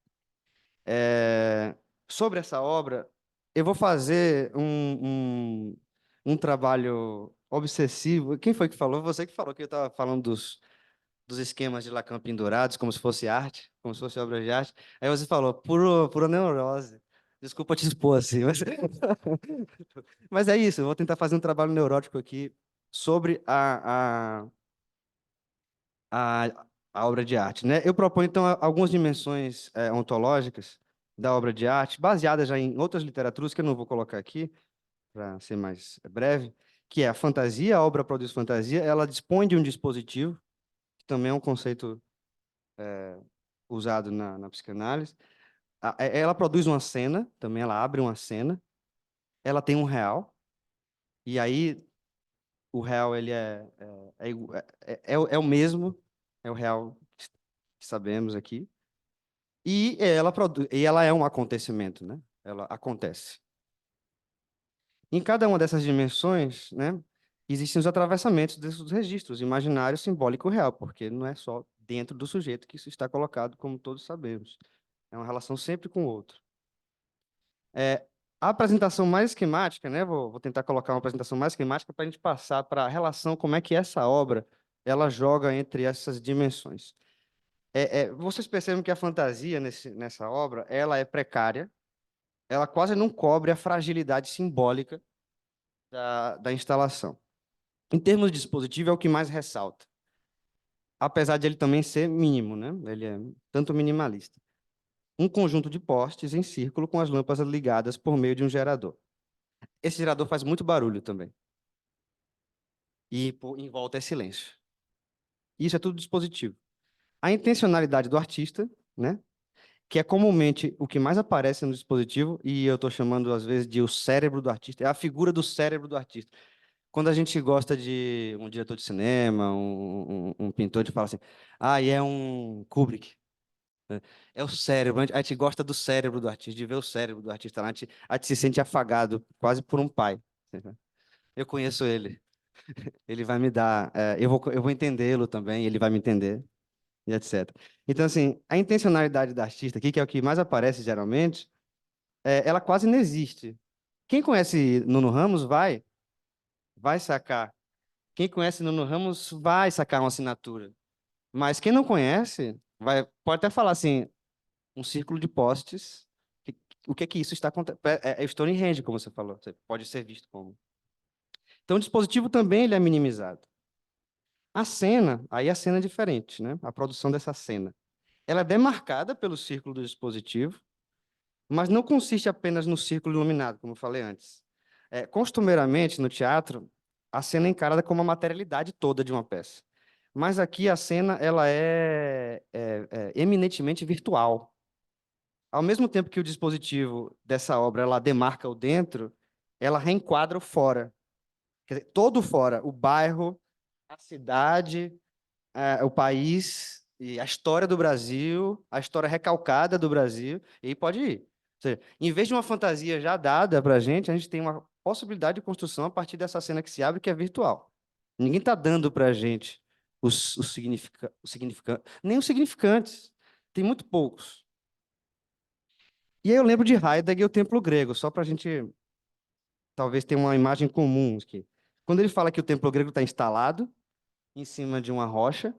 É, sobre essa obra, eu vou fazer um trabalho obsessivo. Quem foi que falou? Você que falou que eu estava falando dos esquemas de Lacan pendurados, como se fosse arte, como se fosse obra de arte. Aí você falou, pura neurose. Desculpa te expor assim, mas... mas é isso, eu vou tentar fazer um trabalho neurótico aqui sobre a, a obra de arte, né? Eu proponho, então, algumas dimensões ontológicas da obra de arte, baseadas já em outras literaturas, que eu não vou colocar aqui, para ser mais breve, que é a fantasia, a obra produz fantasia, ela dispõe de um dispositivo, que também é um conceito usado na psicanálise. Ela produz uma cena, também ela abre uma cena, ela tem um real, e aí o real ele é o mesmo, é o real que sabemos aqui, e ela é um acontecimento, né? Ela acontece. Em cada uma dessas dimensões, né, existem os atravessamentos desses registros, imaginário, simbólico e real, porque não é só dentro do sujeito que isso está colocado, como todos sabemos. É uma relação sempre com o outro. A apresentação mais esquemática, né, vou tentar colocar uma apresentação mais esquemática para a gente passar para a relação, como é que essa obra ela joga entre essas dimensões. Vocês percebem que a fantasia nessa obra ela é precária, ela quase não cobre a fragilidade simbólica da instalação. Em termos de dispositivo, é o que mais ressalta, apesar de ele também ser mínimo, né? Ele é tanto minimalista. Um conjunto de postes em círculo com as lâmpadas ligadas por meio de um gerador. Esse gerador faz muito barulho também. E em volta é silêncio. Isso é tudo dispositivo. A intencionalidade do artista, né? Que é comumente o que mais aparece no dispositivo, e eu estou chamando às vezes de o cérebro do artista, é a figura do cérebro do artista. Quando a gente gosta de um diretor de cinema, um pintor, a gente fala assim, ah, e é um Kubrick. Né? É o cérebro, a gente gosta do cérebro do artista, de ver o cérebro do artista lá, a gente se sente afagado, quase por um pai. Eu conheço ele, ele vai me dar, eu vou entendê-lo também, ele vai me entender, e etc. Então, assim, a intencionalidade da artista aqui, que é o que mais aparece geralmente, ela quase não existe. Quem conhece Nuno Ramos vai sacar. Quem conhece Nuno Ramos vai sacar uma assinatura. Mas quem não conhece, pode até falar assim, um círculo de postes. O que é que isso está acontecendo? É Stonehenge, como você falou. Você pode ser visto como. Então, o dispositivo também ele é minimizado. A cena, aí a cena é diferente, né? A produção dessa cena. Ela é demarcada pelo círculo do dispositivo, mas não consiste apenas no círculo iluminado, como eu falei antes. Costumeiramente, no teatro, a cena é encarada como a materialidade toda de uma peça. Mas aqui a cena ela é eminentemente virtual. Ao mesmo tempo que o dispositivo dessa obra ela demarca o dentro, ela reenquadra o fora. Quer dizer, todo o fora, o bairro, a cidade, o país, e a história do Brasil, a história recalcada do Brasil, e aí pode ir. Ou seja, em vez de uma fantasia já dada para a gente tem uma possibilidade de construção a partir dessa cena que se abre, que é virtual. Ninguém está dando para a gente nem os significantes. Tem muito poucos. E aí eu lembro de Heidegger e o templo grego, só para a gente talvez ter uma imagem comum aqui. Quando ele fala que o templo grego está instalado em cima de uma rocha,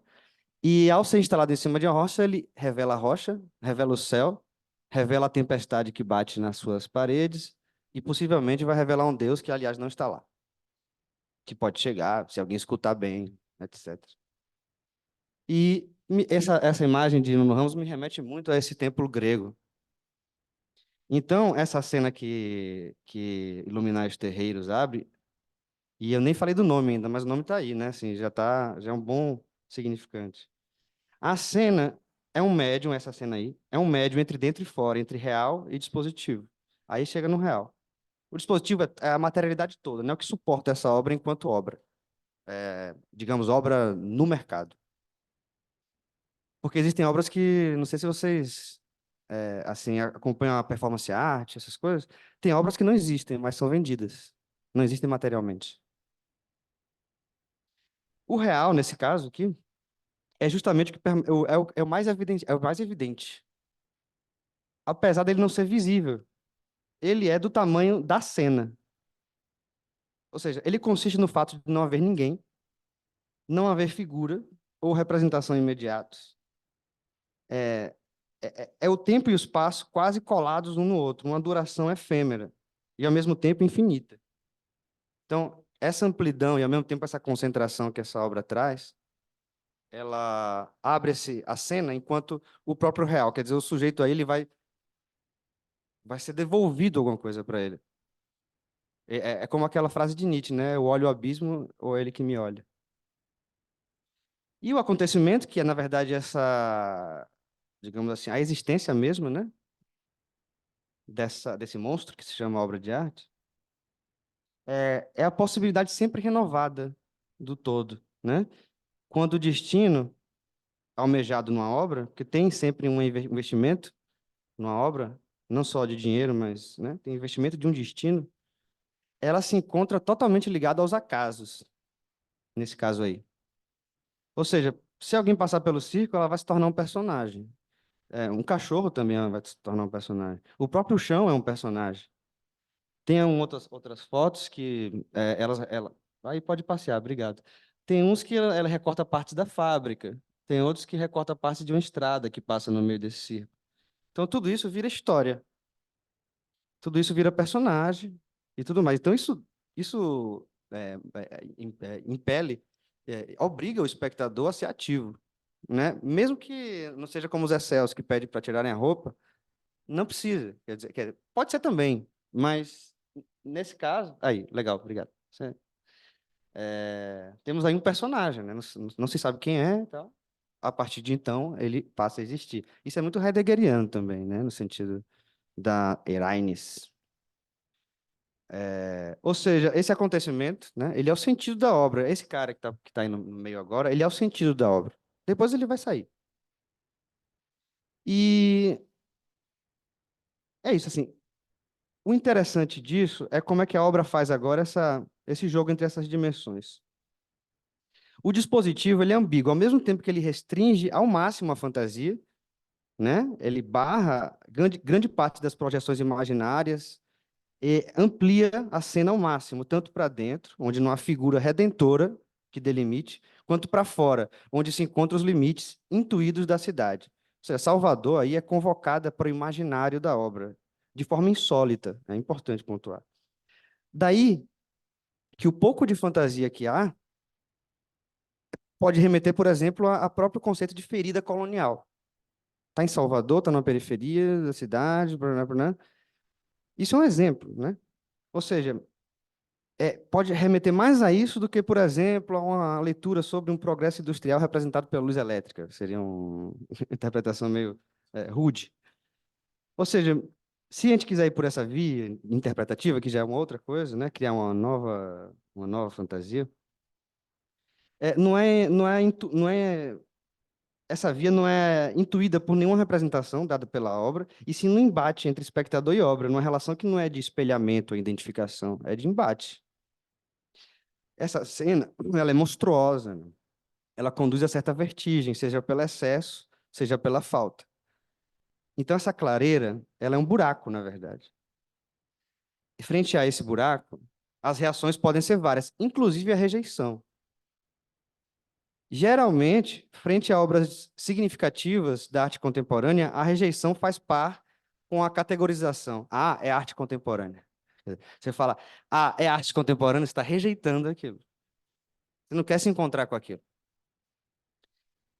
e ao ser instalado em cima de uma rocha, ele revela a rocha, revela o céu, revela a tempestade que bate nas suas paredes, e possivelmente vai revelar um Deus que, aliás, não está lá, que pode chegar, se alguém escutar bem, etc. E essa imagem de Nuno Ramos me remete muito a esse templo grego. Então, essa cena que Iluminar os Terreiros abre, e eu nem falei do nome ainda, mas o nome está aí, né? Assim, já é um bom significante. A cena é um médium, essa cena aí, é um médium entre dentro e fora, entre real e dispositivo. Aí chega no real. O dispositivo é a materialidade toda, né? O que suporta essa obra enquanto obra. Digamos, obra no mercado. Porque existem obras que, não sei se vocês assim, acompanham a performance art, essas coisas, tem obras que não existem, mas são vendidas. Não existem materialmente. O real, nesse caso aqui, é justamente o que é o mais evidente, é o mais evidente. Apesar dele não ser visível, ele é do tamanho da cena. Ou seja, ele consiste no fato de não haver ninguém, não haver figura ou representação imediatos. É o tempo e o espaço quase colados um no outro, uma duração efêmera e ao mesmo tempo infinita. Então, essa amplidão e ao mesmo tempo essa concentração que essa obra traz, ela abre a cena enquanto o próprio real, quer dizer, o sujeito aí ele vai ser devolvido alguma coisa para ele. É como aquela frase de Nietzsche, né? Eu olho o abismo ou é ele que me olha. E o acontecimento, que é, na verdade, digamos assim, a existência mesmo, né? Desse monstro que se chama obra de arte, é a possibilidade sempre renovada do todo, né? Quando o destino almejado numa obra, que tem sempre um investimento numa obra, não só de dinheiro, mas, né, tem investimento de um destino, ela se encontra totalmente ligada aos acasos, nesse caso aí. Ou seja, se alguém passar pelo circo, ela vai se tornar um personagem. Um cachorro também vai se tornar um personagem. O próprio chão é um personagem. Tem outras fotos que ela. Aí pode passear, obrigado. Tem uns que ela recorta partes da fábrica. Tem outros que recorta partes de uma estrada que passa no meio desse circo. Então tudo isso vira história. Tudo isso vira personagem e tudo mais. Então isso impele, obriga o espectador a ser ativo, né? Mesmo que não seja como os Excels que pedem para tirarem a roupa, não precisa. Pode ser também, mas nesse caso, aí, legal, obrigado. Temos aí um personagem, né? Não se sabe quem é, e tal. A partir de então, ele passa a existir. Isso é muito heideggeriano também, né? No sentido da Erasmus. Ou seja, esse acontecimento, né? Ele é o sentido da obra. Esse cara que tá aí no meio agora, ele é o sentido da obra. Depois ele vai sair. E é isso, assim. O interessante disso é como é que a obra faz agora esse jogo entre essas dimensões. O dispositivo ele é ambíguo, ao mesmo tempo que ele restringe ao máximo a fantasia, né? Ele barra grande parte das projeções imaginárias e amplia a cena ao máximo, tanto para dentro, onde não há figura redentora que delimite, quanto para fora, onde se encontram os limites intuídos da cidade. Ou seja, Salvador aí é convocada para o imaginário da obra, de forma insólita, é importante pontuar. Daí que o pouco de fantasia que há pode remeter, por exemplo, a próprio conceito de ferida colonial. Está em Salvador, está na periferia da cidade, blá, blá, blá. Isso é um exemplo, né? Ou seja, pode remeter mais a isso do que, por exemplo, a uma leitura sobre um progresso industrial representado pela luz elétrica. Seria uma interpretação meio rude. Ou seja, se a gente quiser ir por essa via interpretativa, que já é uma outra coisa, né? Criar uma nova fantasia, essa via não é intuída por nenhuma representação dada pela obra, e sim no embate entre espectador e obra, numa relação que não é de espelhamento ou identificação, é de embate. Essa cena, ela é monstruosa, né? Ela conduz a certa vertigem, seja pelo excesso, seja pela falta. Então, essa clareira, ela é um buraco, na verdade. E frente a esse buraco, as reações podem ser várias, inclusive a rejeição. Geralmente, frente a obras significativas da arte contemporânea, a rejeição faz par com a categorização. Ah, é arte contemporânea. Você fala, ah, é arte contemporânea, você está rejeitando aquilo. Você não quer se encontrar com aquilo.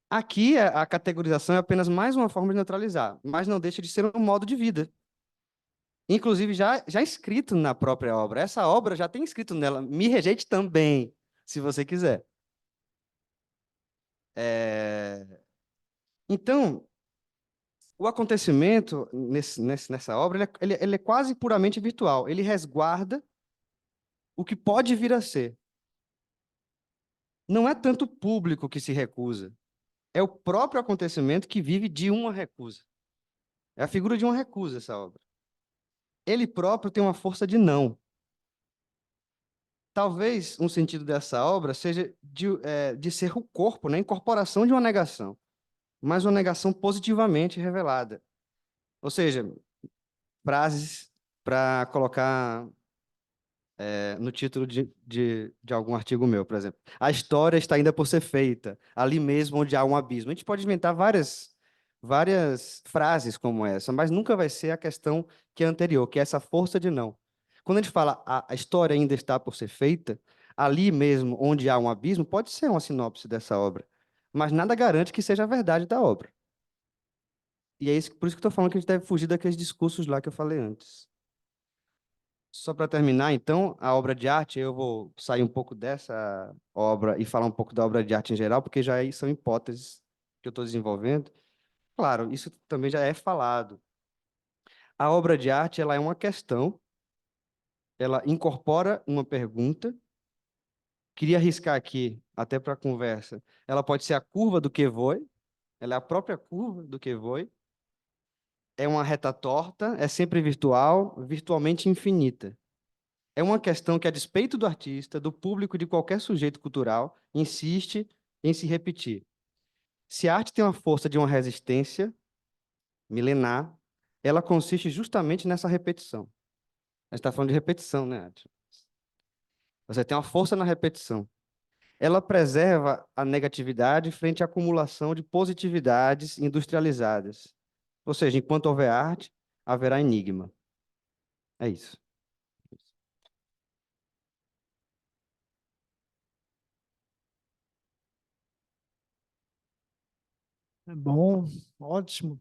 Aqui, a categorização é apenas mais uma forma de neutralizar, mas não deixa de ser um modo de vida. Inclusive, já escrito na própria obra. Essa obra já tem escrito nela, me rejeite também, se você quiser. Então, o acontecimento nessa obra, ele é quase puramente virtual. Ele resguarda o que pode vir a ser. Não é tanto o público que se recusa, é o próprio acontecimento que vive de uma recusa. É a figura de uma recusa, essa obra. Ele próprio tem uma força de não. Talvez um sentido dessa obra seja de ser o corpo, né, a incorporação de uma negação, mas uma negação positivamente revelada. Ou seja, frases para colocar no título de algum artigo meu, por exemplo. A história está ainda por ser feita, ali mesmo onde há um abismo. A gente pode inventar várias frases como essa, mas nunca vai ser a questão que é anterior, que é essa força de não. Quando a gente fala a história ainda está por ser feita, ali mesmo onde há um abismo, pode ser uma sinopse dessa obra, mas nada garante que seja a verdade da obra. E é isso, por isso que eu estou falando que a gente deve fugir daqueles discursos lá que eu falei antes. Só para terminar, então, a obra de arte, eu vou sair um pouco dessa obra e falar um pouco da obra de arte em geral, porque já são hipóteses que eu estou desenvolvendo. Claro, isso também já é falado. A obra de arte, ela é uma questão, ela incorpora uma pergunta. Queria arriscar aqui, até para a conversa, ela pode ser a curva do que foi, ela é a própria curva do que foi. É uma reta torta, é sempre virtual, virtualmente infinita. É uma questão que, a despeito do artista, do público, de qualquer sujeito cultural, insiste em se repetir. Se a arte tem uma força de uma resistência milenar, ela consiste justamente nessa repetição. A gente está falando de repetição, né, arte? Você tem uma força na repetição. Ela preserva a negatividade frente à acumulação de positividades industrializadas. Ou seja, enquanto houver arte, haverá enigma. É isso. É bom, ótimo.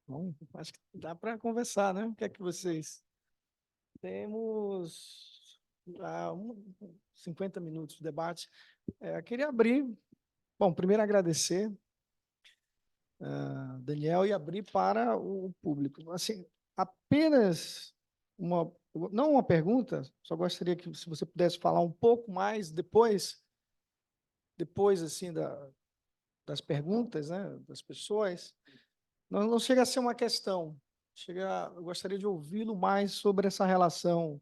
Bom, acho que dá para conversar, né? O que é que vocês... Temos 50 minutos de debate. Queria abrir... Bom, primeiro agradecer, Daniel, e abrir para o público. Assim, apenas uma... Não uma pergunta, só gostaria que se você pudesse falar um pouco mais depois assim, das perguntas, né, das pessoas. Não chega a ser uma questão. Eu gostaria de ouvi-lo mais sobre essa relação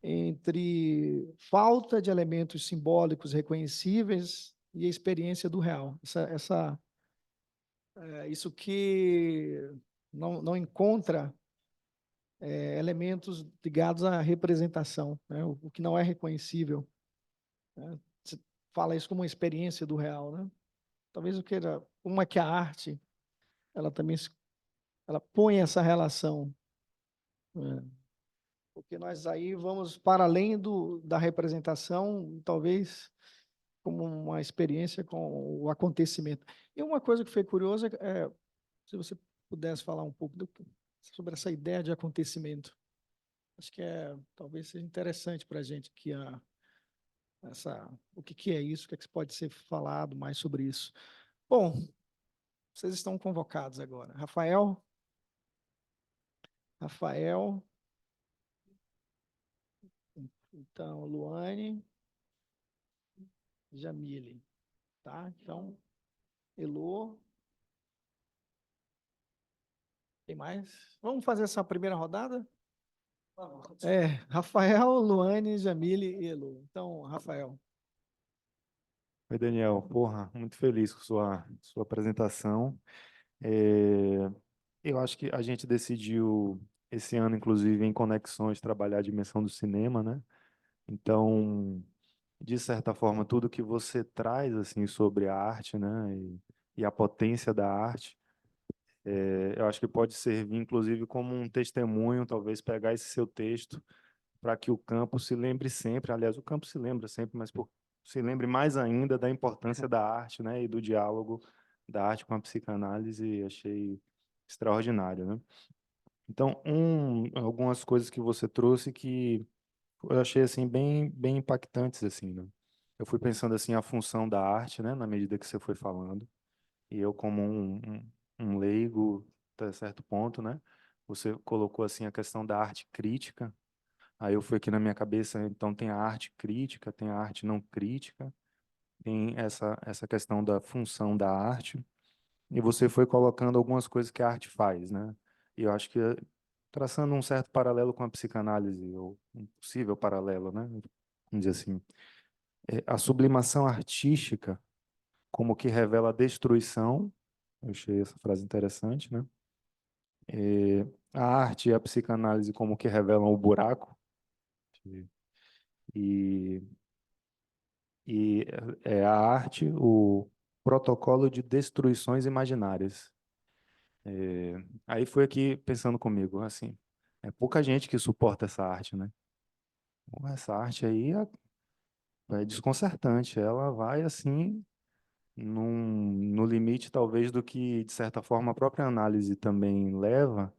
entre falta de elementos simbólicos reconhecíveis e a experiência do real. Isso que não encontra elementos ligados à representação, né? O que não é reconhecível, né? Você fala isso como uma experiência do real, né? Talvez eu queira, como é que a arte, ela também ela põe essa relação, né? Porque nós aí vamos para além da representação, talvez como uma experiência com o acontecimento. E uma coisa que foi curiosa se você pudesse falar um pouco sobre essa ideia de acontecimento. Acho que talvez seja interessante para a gente que o que é isso, o que é que pode ser falado mais sobre isso. Bom, vocês estão convocados agora. Rafael, então, Luane, Jamile, tá? Então, Elô, tem mais? Vamos fazer essa primeira rodada? Rafael, Luane, Jamile e Elô. Então, Rafael. Oi, Daniel. Porra, muito feliz com sua apresentação. É, eu acho que a gente decidiu esse ano, inclusive, em Conexões, trabalhar a dimensão do cinema, né? Então, de certa forma, tudo que você traz assim sobre a arte, né, e a potência da arte, eu acho que pode servir, inclusive, como um testemunho, talvez pegar esse seu texto para que o campo se lembre sempre, aliás, o campo se lembra sempre, mas se lembre mais ainda da importância da arte, né, e do diálogo da arte com a psicanálise. Achei extraordinário, né? Então, algumas coisas que você trouxe que eu achei assim bem impactantes assim, né? Eu fui pensando assim a função da arte, né, na medida que você foi falando, e eu como um leigo até certo ponto, né? Você colocou assim a questão da arte crítica. Aí eu fui aqui na minha cabeça, então tem a arte crítica, tem a arte não crítica, tem essa questão da função da arte, e você foi colocando algumas coisas que a arte faz, né? E eu acho que traçando um certo paralelo com a psicanálise, ou um possível paralelo, né? Vamos dizer assim, a sublimação artística como que revela a destruição, eu achei essa frase interessante, né? A arte e a psicanálise como que revelam o buraco, e e a arte, o protocolo de destruições imaginárias. Aí foi aqui pensando comigo, assim, é pouca gente que suporta essa arte, né? Pô, essa arte aí é desconcertante, ela vai assim no limite talvez do que de certa forma a própria análise também leva,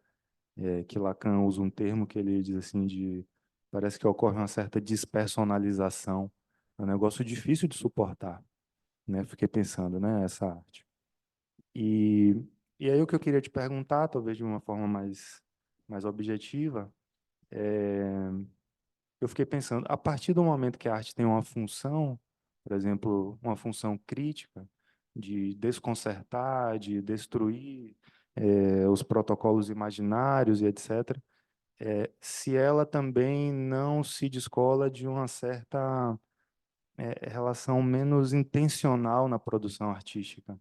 que Lacan usa um termo que ele diz assim parece que ocorre uma certa despersonalização, é um negócio difícil de suportar, né? Fiquei pensando, né, essa arte. E, e aí o que eu queria te perguntar, talvez de uma forma mais objetiva, eu fiquei pensando, a partir do momento que a arte tem uma função, por exemplo, uma função crítica, de desconcertar, de destruir os protocolos imaginários e etc., se ela também não se descola de uma certa relação menos intencional na produção artística.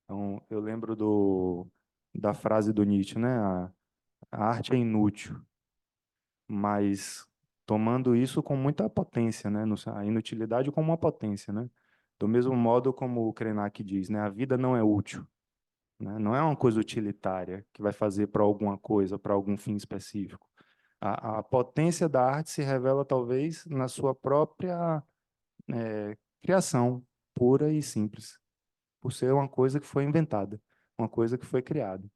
Então, eu lembro da frase do Nietzsche, né? A arte é inútil, mas tomando isso com muita potência, né? A inutilidade como uma potência, né? Do mesmo modo como o Krenak diz, né? A vida não é útil, né? Não é uma coisa utilitária que vai fazer para alguma coisa, para algum fim específico. A potência da arte se revela talvez na sua própria criação, pura e simples. por ser uma coisa que foi inventada, uma coisa que foi criada.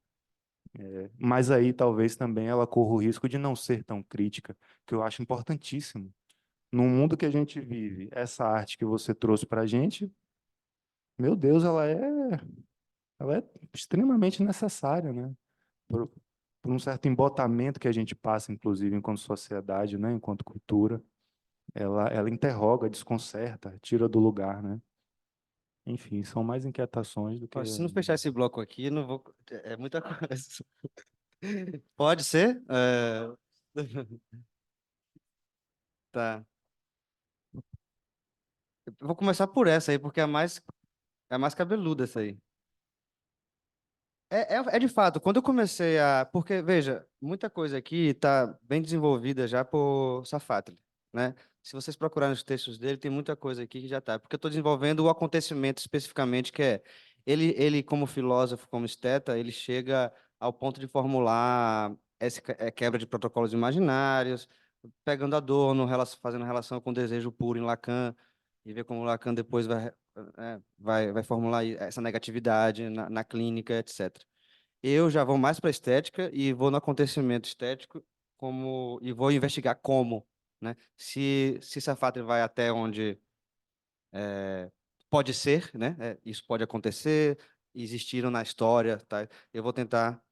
Mas aí talvez também ela corra o risco de não ser tão crítica, que eu acho importantíssimo. No mundo que a gente vive, essa arte que você trouxe para a gente, meu Deus, ela é extremamente necessária, né? Por, por um certo embotamento que a gente passa, inclusive, enquanto sociedade, né? Enquanto cultura, ela interroga, desconcerta, tira do lugar, né? Enfim, são mais inquietações do que... Ó, se não fechar esse bloco aqui, não vou. É muita coisa. Pode ser? Tá. Eu vou começar por essa aí, porque é a mais cabeluda essa aí. É de fato, quando eu comecei a. Porque, veja, muita coisa aqui está bem desenvolvida já por Safatli, né? Se vocês procurarem os textos dele, tem muita coisa aqui que já está. Porque eu estou desenvolvendo o acontecimento especificamente, que é. Ele, como filósofo, como esteta, ele chega ao ponto de formular essa quebra de protocolos imaginários, pegando Adorno, fazendo relação com o desejo puro em Lacan, e ver como Lacan depois vai formular essa negatividade na clínica, etc. Eu já vou mais para a estética e vou no acontecimento estético e vou investigar como, né? Se Sartre vai até onde pode ser, né? Isso pode acontecer, existiram na história, tá? Eu vou tentar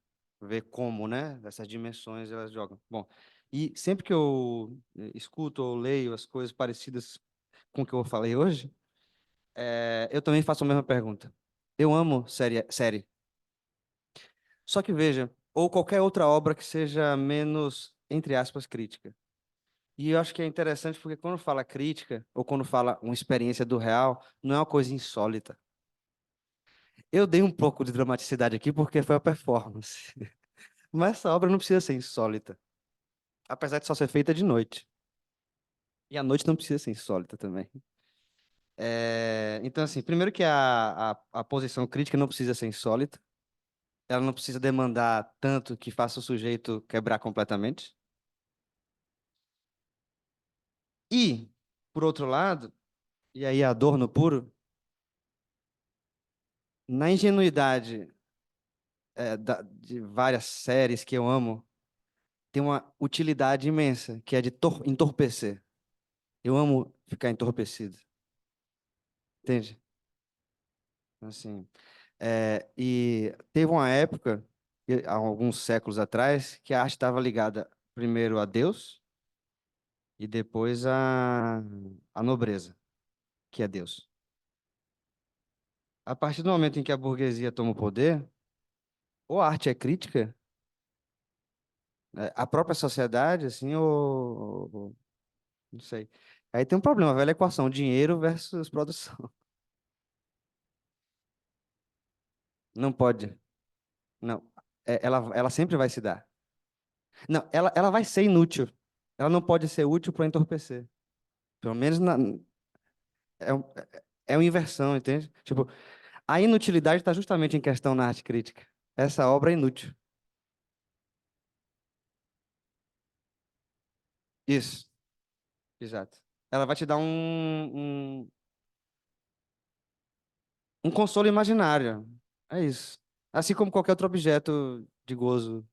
ver como, né? Essas dimensões elas jogam. Bom, e sempre que eu escuto ou leio as coisas parecidas com o que eu falei hoje, eu também faço a mesma pergunta. Eu amo série. Só que veja, ou qualquer outra obra que seja menos, entre aspas, crítica. E eu acho que é interessante porque quando fala crítica, ou quando fala uma experiência do real, não é uma coisa insólita. Eu dei um pouco de dramaticidade aqui porque foi a performance. Mas essa obra não precisa ser insólita, apesar de só ser feita de noite. E a noite não precisa ser insólita também. Então, assim, primeiro que a posição crítica não precisa ser insólita, ela não precisa demandar tanto que faça o sujeito quebrar completamente. E, por outro lado, e aí Adorno puro, na ingenuidade de várias séries que eu amo, tem uma utilidade imensa, que é de entorpecer. Eu amo ficar entorpecido, entende? Assim, e teve uma época, há alguns séculos atrás, que a arte estava ligada primeiro a Deus e depois à nobreza, que é Deus. A partir do momento em que a burguesia toma o poder, ou a arte é crítica, a própria sociedade, assim, ou não sei. Aí tem um problema, a velha equação, dinheiro versus produção. Não pode. Não. Ela sempre vai se dar. Não, ela vai ser inútil. Ela não pode ser útil para entorpecer. Pelo menos é uma inversão, entende? Tipo, a inutilidade está justamente em questão na arte crítica. Essa obra é inútil. Isso, exato. Ela vai te dar um consolo imaginário. É isso. Assim como qualquer outro objeto de gozo.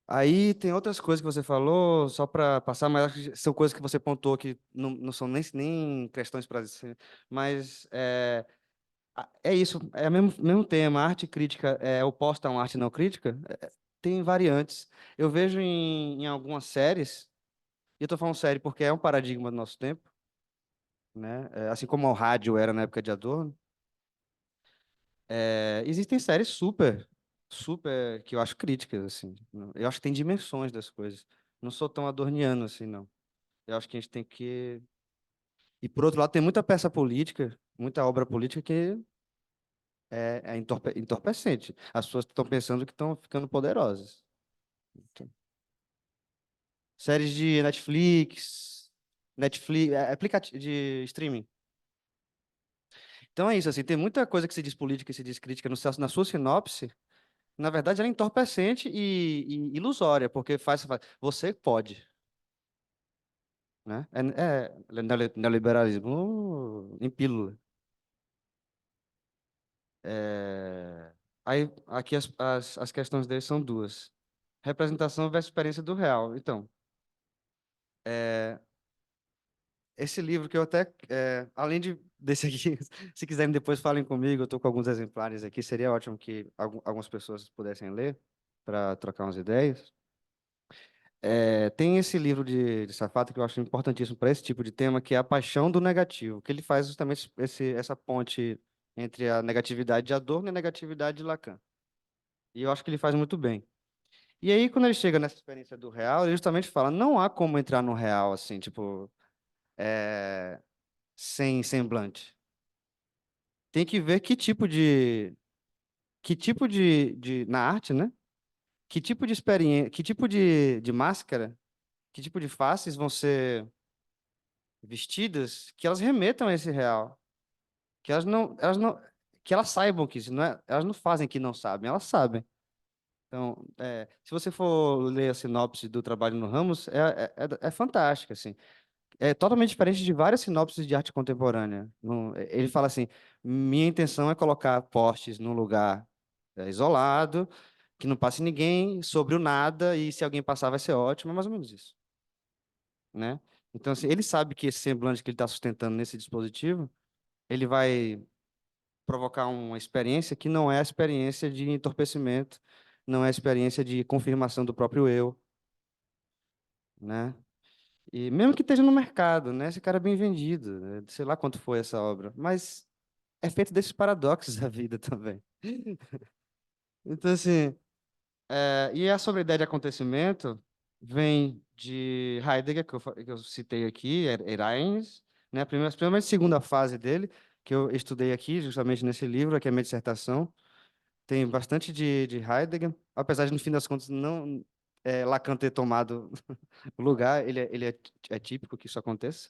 Aí tem outras coisas que você falou, só para passar, mas acho que são coisas que você pontuou que não são nem questões para ser. Mas é isso, é o mesmo tema. Arte crítica é oposta a uma arte não crítica? Tem variantes. Eu vejo em algumas séries, e eu estou falando série porque é um paradigma do nosso tempo, né? Assim como o rádio era na época de Adorno. Existem séries super, que eu acho críticas, assim. Eu acho que tem dimensões das coisas. Não sou tão adorniano assim, não. Eu acho que a gente tem que. E por outro lado, tem muita peça política, muita obra política que é entorpecente. As pessoas estão pensando que estão ficando poderosas. Então, séries de Netflix, aplicativo de streaming. Então é isso, assim, tem muita coisa que se diz política e se diz crítica na sua sinopse. Na verdade, ela é entorpecente e ilusória, porque você pode, né? Neoliberalismo em pílula. Aí, aqui as questões deles são duas. Representação versus experiência do real. Então, esse livro que eu até, além desse aqui, se quiserem depois falem comigo, eu estou com alguns exemplares aqui, seria ótimo que algumas pessoas pudessem ler para trocar umas ideias. Tem esse livro de Safato que eu acho importantíssimo para esse tipo de tema, que é A Paixão do Negativo, que ele faz justamente essa ponte entre a negatividade de Adorno e a negatividade de Lacan. E eu acho que ele faz muito bem. E aí, quando ele chega nessa experiência do real, ele justamente fala, não há como entrar no real, assim, tipo, sem semblante. Tem que ver na arte, né? Que tipo de experiência, que tipo de máscara, que tipo de faces vão ser vestidas que elas remetam a esse real. Que elas não, que elas saibam que isso não é, elas não fazem que não sabem, elas sabem. Então, se você for ler a sinopse do trabalho no Ramos, é fantástica, assim. É totalmente diferente de várias sinopses de arte contemporânea. Ele fala assim, minha intenção é colocar postes num lugar isolado, que não passe ninguém, sobre o nada, e se alguém passar vai ser ótimo, é mais ou menos isso, né? Então, assim, ele sabe que esse semblante que ele está sustentando nesse dispositivo, ele vai provocar uma experiência que não é a experiência de entorpecimento, não é a experiência de confirmação do próprio eu, né? E mesmo que esteja no mercado, né? Esse cara é bem vendido, né? Sei lá quanto foi essa obra, mas é feito desses paradoxos da vida também. Então, assim, e a sobre a ideia de acontecimento vem de Heidegger, que eu citei aqui, Erin's, né? A primeira e segunda fase dele, que eu estudei aqui, justamente nesse livro, que é a minha dissertação. Tem bastante de Heidegger, apesar de, no fim das contas, não Lacan ter tomado o lugar, ele é típico que isso aconteça.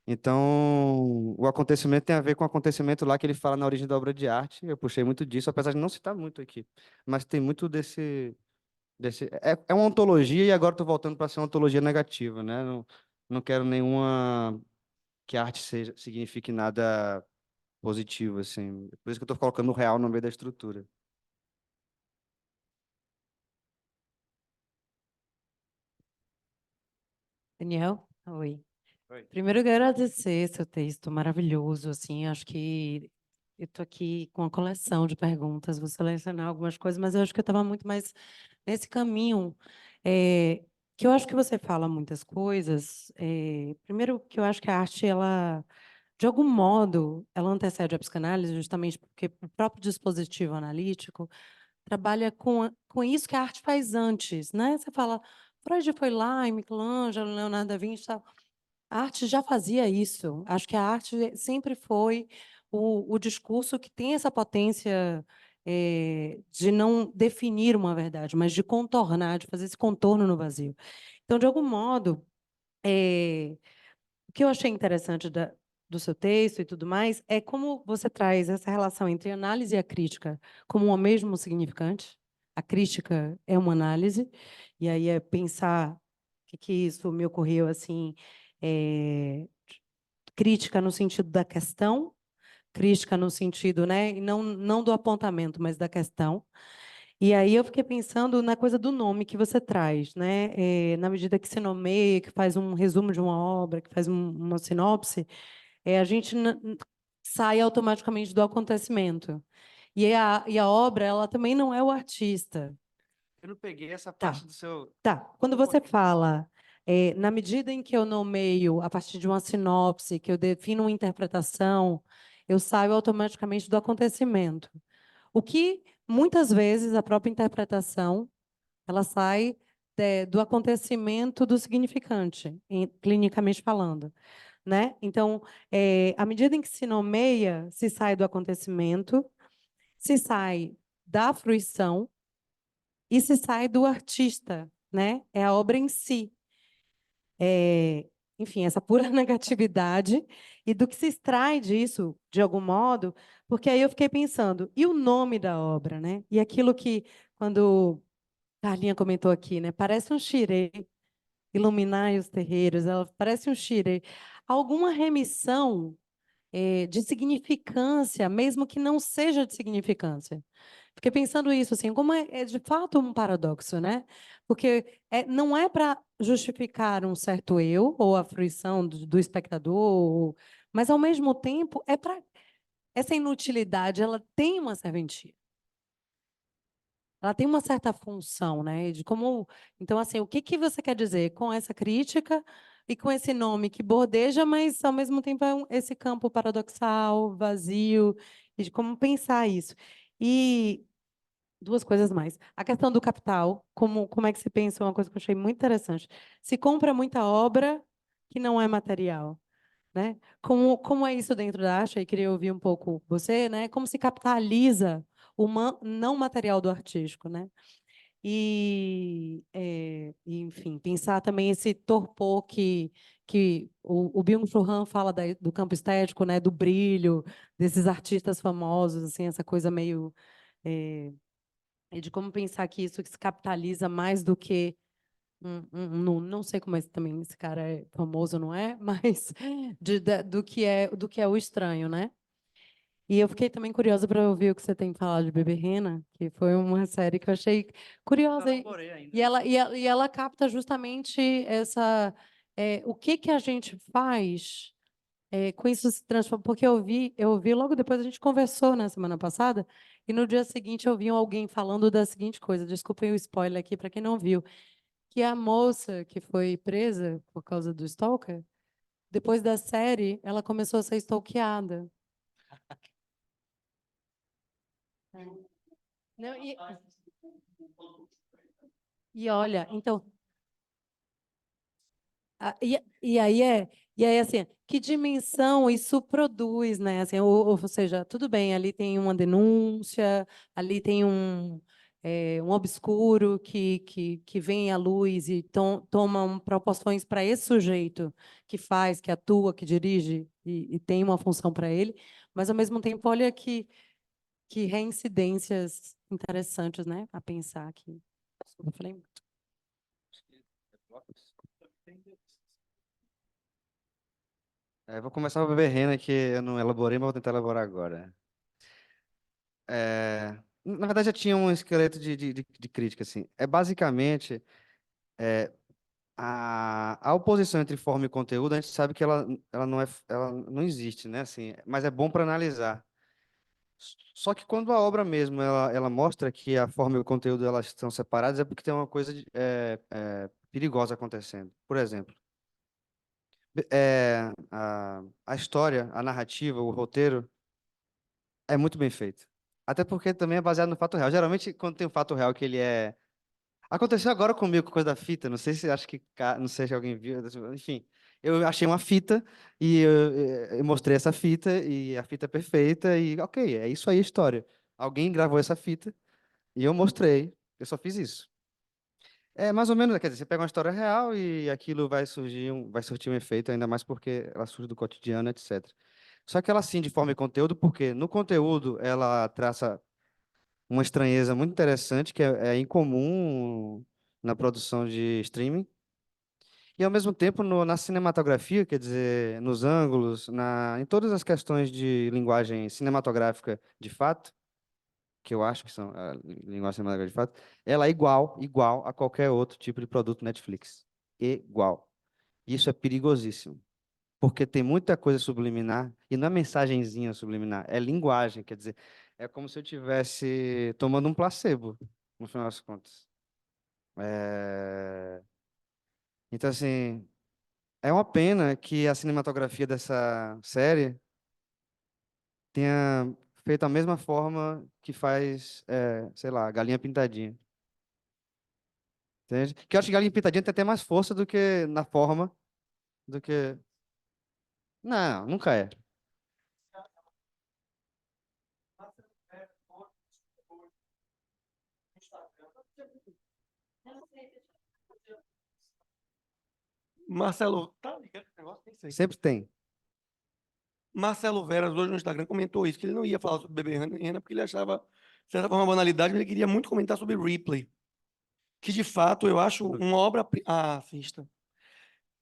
Então, o acontecimento tem a ver com o acontecimento lá que ele fala na origem da obra de arte. Eu puxei muito disso, apesar de não citar muito aqui. Mas tem muito é uma ontologia e agora estou voltando para ser uma ontologia negativa, né? Não quero nenhuma que a arte signifique nada positivo, assim. Por isso que eu estou colocando o real no meio da estrutura. Daniel, oi. Oi. Primeiro, eu quero agradecer seu texto maravilhoso, assim, acho que eu estou aqui com uma coleção de perguntas, vou selecionar algumas coisas, mas eu acho que eu estava muito mais nesse caminho, que eu acho que você fala muitas coisas. Primeiro, que eu acho que a arte, ela, de algum modo, ela antecede a psicanálise, justamente porque o próprio dispositivo analítico trabalha com isso que a arte faz antes, né? Você fala, Freud foi lá, em Michelangelo, Leonardo da Vinci, tal. A arte já fazia isso. Acho que a arte sempre foi o discurso que tem essa potência de não definir uma verdade, mas de contornar, de fazer esse contorno no vazio. Então, de algum modo, o que eu achei interessante do seu texto e tudo mais é como você traz essa relação entre a análise e a crítica como o mesmo significante. A crítica é uma análise, e aí é pensar o que isso me ocorreu assim, crítica no sentido da questão, crítica no sentido, né, e não do apontamento, mas da questão. E aí eu fiquei pensando na coisa do nome que você traz, né? Na medida que se nomeia, que faz um resumo de uma obra, que faz uma sinopse, a gente sai automaticamente do acontecimento. E a obra, ela também não é o artista. Eu não peguei essa Tá. parte do seu. Tá. Quando você fala, na medida em que eu nomeio a partir de uma sinopse, que eu defino uma interpretação, eu saio automaticamente do acontecimento. O que, muitas vezes, a própria interpretação, ela sai do acontecimento do significante, clinicamente falando, né? Então, à medida em que se nomeia, se sai do acontecimento, se sai da fruição e se sai do artista, né? É a obra em si. Enfim, essa pura negatividade e do que se extrai disso, de algum modo, porque aí eu fiquei pensando, e o nome da obra, né? E aquilo que, quando Carlinha comentou aqui, né? Parece um xirê, iluminai os terreiros, ela parece um Shirley. Alguma remissão de significância, mesmo que não seja de significância. Fiquei pensando isso, assim, como é de fato um paradoxo, né? Porque não é para justificar um certo eu ou a fruição do espectador, mas, ao mesmo tempo, é para... Essa inutilidade, ela tem uma serventia. Ela tem uma certa função, né? De como... Então, assim, o que você quer dizer com essa crítica e com esse nome que bordeja, mas, ao mesmo tempo, é esse campo paradoxal, vazio, e de como pensar isso. E duas coisas mais. A questão do capital, como é que se pensa? Uma coisa que eu achei muito interessante. Se compra muita obra que não é material, né? Como é isso dentro da arte? Aí queria ouvir um pouco você, né? Como se capitaliza o não material do artístico, né? Enfim, pensar também esse torpor que o Byung-Chul Han fala do campo estético, né? Do brilho desses artistas famosos, assim, essa coisa meio e de como pensar que isso se capitaliza mais do que não sei como também esse cara é famoso, não é? Mas do que é o estranho, né? E eu fiquei também curiosa para ouvir o que você tem falado de Bebê Rena, que foi uma série que eu achei curiosa. E ela capta justamente o que a gente faz com isso se transforma. Porque eu vi logo depois, a gente conversou na semana passada, e no dia seguinte eu vi alguém falando da seguinte coisa, desculpem o spoiler aqui para quem não viu, que a moça que foi presa por causa do stalker, depois da série, ela começou a ser stalkeada. Não, e olha, então, e aí assim, que dimensão isso produz, né? Assim, ou seja, tudo bem, ali tem uma denúncia, ali tem um obscuro que vem à luz e toma proporções para esse sujeito que faz, que atua, que dirige e tem uma função para ele, mas, ao mesmo tempo, olha que reincidências interessantes, né? A pensar aqui. Eu falei muito. Vou começar com a Bebê Rena, que eu não elaborei, mas vou tentar elaborar agora. Na verdade, já tinha um esqueleto de crítica, assim. Basicamente, a oposição entre forma e conteúdo, a gente sabe que ela não existe, né? Assim, mas é bom para analisar. Só que quando a obra mesmo ela mostra que a forma e o conteúdo elas estão separadas, é porque tem uma coisa perigosa acontecendo. Por exemplo, a história, a narrativa, o roteiro é muito bem feito. Até porque também é baseado no fato real. Geralmente, quando tem um fato real que ele é... Aconteceu agora comigo com a coisa da fita. Não sei se acho que não sei se alguém viu. Enfim, eu achei uma fita e eu mostrei essa fita e a fita é perfeita e ok, é isso aí a história. Alguém gravou essa fita e eu mostrei. Eu só fiz isso. É mais ou menos, quer dizer, você pega uma história real e aquilo vai surtir um efeito, ainda mais porque ela surge do cotidiano, etc. Só que ela sim, de forma e conteúdo, porque no conteúdo ela traça uma estranheza muito interessante que é incomum na produção de streaming. E, ao mesmo tempo, na cinematografia, quer dizer, nos ângulos, em todas as questões de linguagem cinematográfica de fato, que eu acho que são a linguagem cinematográfica de fato, ela é igual a qualquer outro tipo de produto Netflix. Igual. Isso é perigosíssimo, porque tem muita coisa subliminar, e não é mensagenzinha subliminar, é linguagem, quer dizer, é como se eu estivesse tomando um placebo, no final das contas. Então, assim, é uma pena que a cinematografia dessa série tenha feito a mesma forma que faz, sei lá, Galinha Pintadinha. Entende? Que eu acho que Galinha Pintadinha tem até mais força do que na forma, do que... Não, nunca é. Marcelo, tá ligado esse negócio? Nem sei. Sempre tem. Marcelo Veras, hoje no Instagram, comentou isso, que ele não ia falar sobre Bebê Rena porque ele achava, de certa forma, uma banalidade, mas ele queria muito comentar sobre Ripley, que, de fato, eu acho uma obra... assista.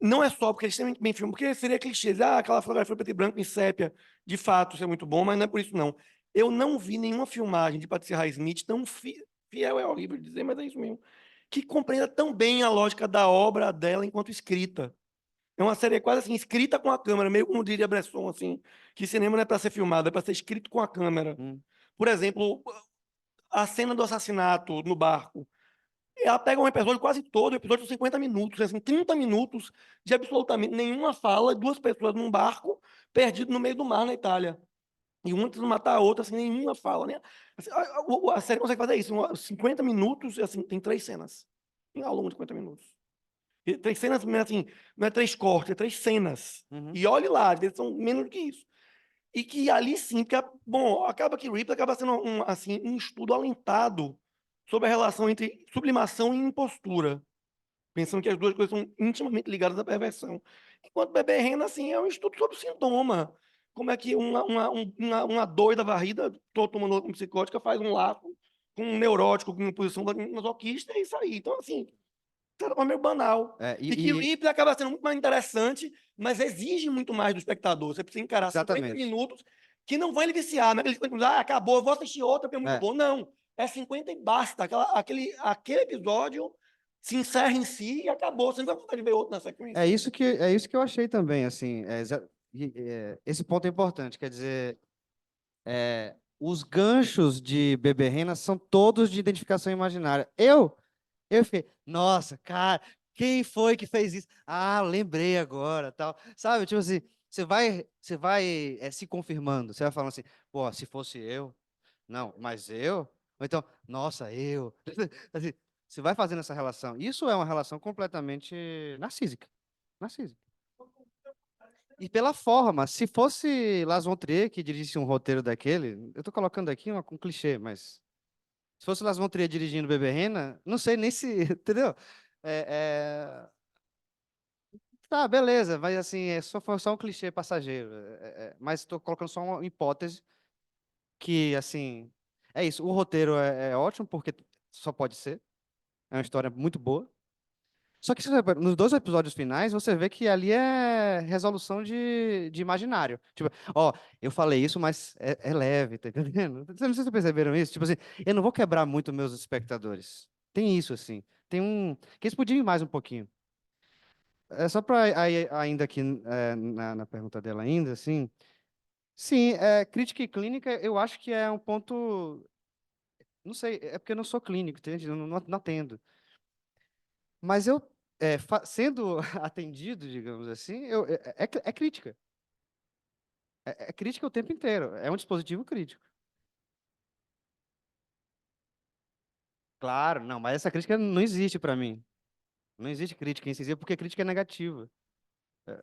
não é só porque ele é extremamente bem filmado, porque seria clichê, dizer, aquela fotografia preto e branco em sépia, de fato, isso é muito bom, mas não é por isso, não. Eu não vi nenhuma filmagem de Patricia Highsmith tão fiel, é horrível de dizer, mas é isso mesmo, que compreenda tão bem a lógica da obra dela enquanto escrita. É uma série quase assim, escrita com a câmera, meio como diria Bresson, assim, que cinema não é para ser filmado, é para ser escrito com a câmera. Hum. Por exemplo, a cena do assassinato no barco. Ela pega um episódio quase todo, o episódio de 50 minutos, assim, 30 minutos de absolutamente nenhuma fala, duas pessoas num barco perdido no meio do mar na Itália. E uma tentando matar a outra, assim, nenhuma fala. Né? Assim, a série consegue fazer isso, 50 minutos, assim, tem 3 cenas. Ao longo de 50 minutos. E 3 cenas, assim, não é 3 cortes, é 3 cenas. Uhum. E olhe lá, às vezes são menos do que isso. E que ali sim, porque, bom, acaba que Ripley acaba sendo assim, um estudo alentado sobre a relação entre sublimação e impostura, pensando que as duas coisas são intimamente ligadas à perversão. Enquanto Bebê Rena, assim, é um estudo sobre o sintoma. Como é que uma doida varrida, tomando outra psicótica, faz um laço com um neurótico, com uma posição masoquista, é isso aí. Então, assim, é meio banal. É, E que Ripley acaba sendo muito mais interessante, mas exige muito mais do espectador. Você precisa encarar 50 exatamente. minutos que não vai lhe viciar. Não é aquele 50 minutos, acabou, eu vou assistir outra, porque é muito É. bom. Não. É 50 e basta. Aquele episódio se encerra em si e acabou. Você não vai vontade de ver outro na sequência. É isso que eu achei também, assim, esse ponto é importante, quer dizer, os ganchos de Bebê Rena são todos de identificação imaginária. Eu fiquei, nossa, cara, quem foi que fez isso? Ah, lembrei agora, tal. Sabe, tipo assim, você vai se confirmando, você vai falando assim, pô, se fosse eu, não, mas eu? Ou então, nossa, eu. Assim, você vai fazendo essa relação. Isso é uma relação completamente narcísica. Narcísica. E pela forma, se fosse Lars von Trier que dirigisse um roteiro daquele, eu tô colocando aqui um clichê, mas se fosse Lars von Trier dirigindo Bebê Rena, não sei nem se, entendeu? Tá, beleza, mas assim, foi só um clichê passageiro. Mas estou colocando só uma hipótese que, assim, é isso. O roteiro é ótimo porque só pode ser. É uma história muito boa. Só que nos 2 episódios finais, você vê que ali é resolução de imaginário. Tipo, ó, eu falei isso, mas é leve, tá entendendo? Não sei se vocês perceberam isso. Tipo assim, eu não vou quebrar muito meus espectadores. Tem isso, assim. Tem um. Que eles podiam ir mais um pouquinho. É só para ainda aqui na pergunta dela ainda, assim. Sim, crítica e clínica, eu acho que é um ponto. Não sei, é porque eu não sou clínico, entende? Eu não atendo. Mas eu, sendo atendido, digamos assim, é crítica. É crítica o tempo inteiro. É um dispositivo crítico. Claro, não, mas essa crítica não existe para mim. Não existe crítica incisiva porque crítica é negativa. É,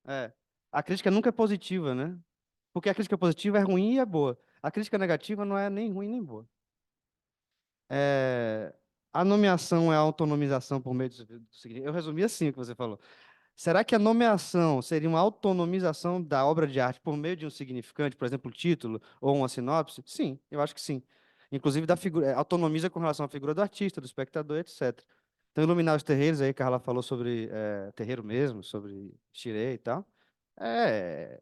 é. A crítica nunca é positiva, né? Porque a crítica positiva é ruim e é boa. A crítica negativa não é nem ruim nem boa. É, a nomeação é a autonomização por meio do significado. Eu resumi assim o que você falou. Será que a nomeação seria uma autonomização da obra de arte por meio de um significante, por exemplo, o título ou uma sinopse? Sim, eu acho que sim. Inclusive da figura, autonomiza com relação à figura do artista, do espectador, etc. Então, Iluminar os Terreiros, aí Carla falou sobre terreiro mesmo, sobre xirê e tal. É,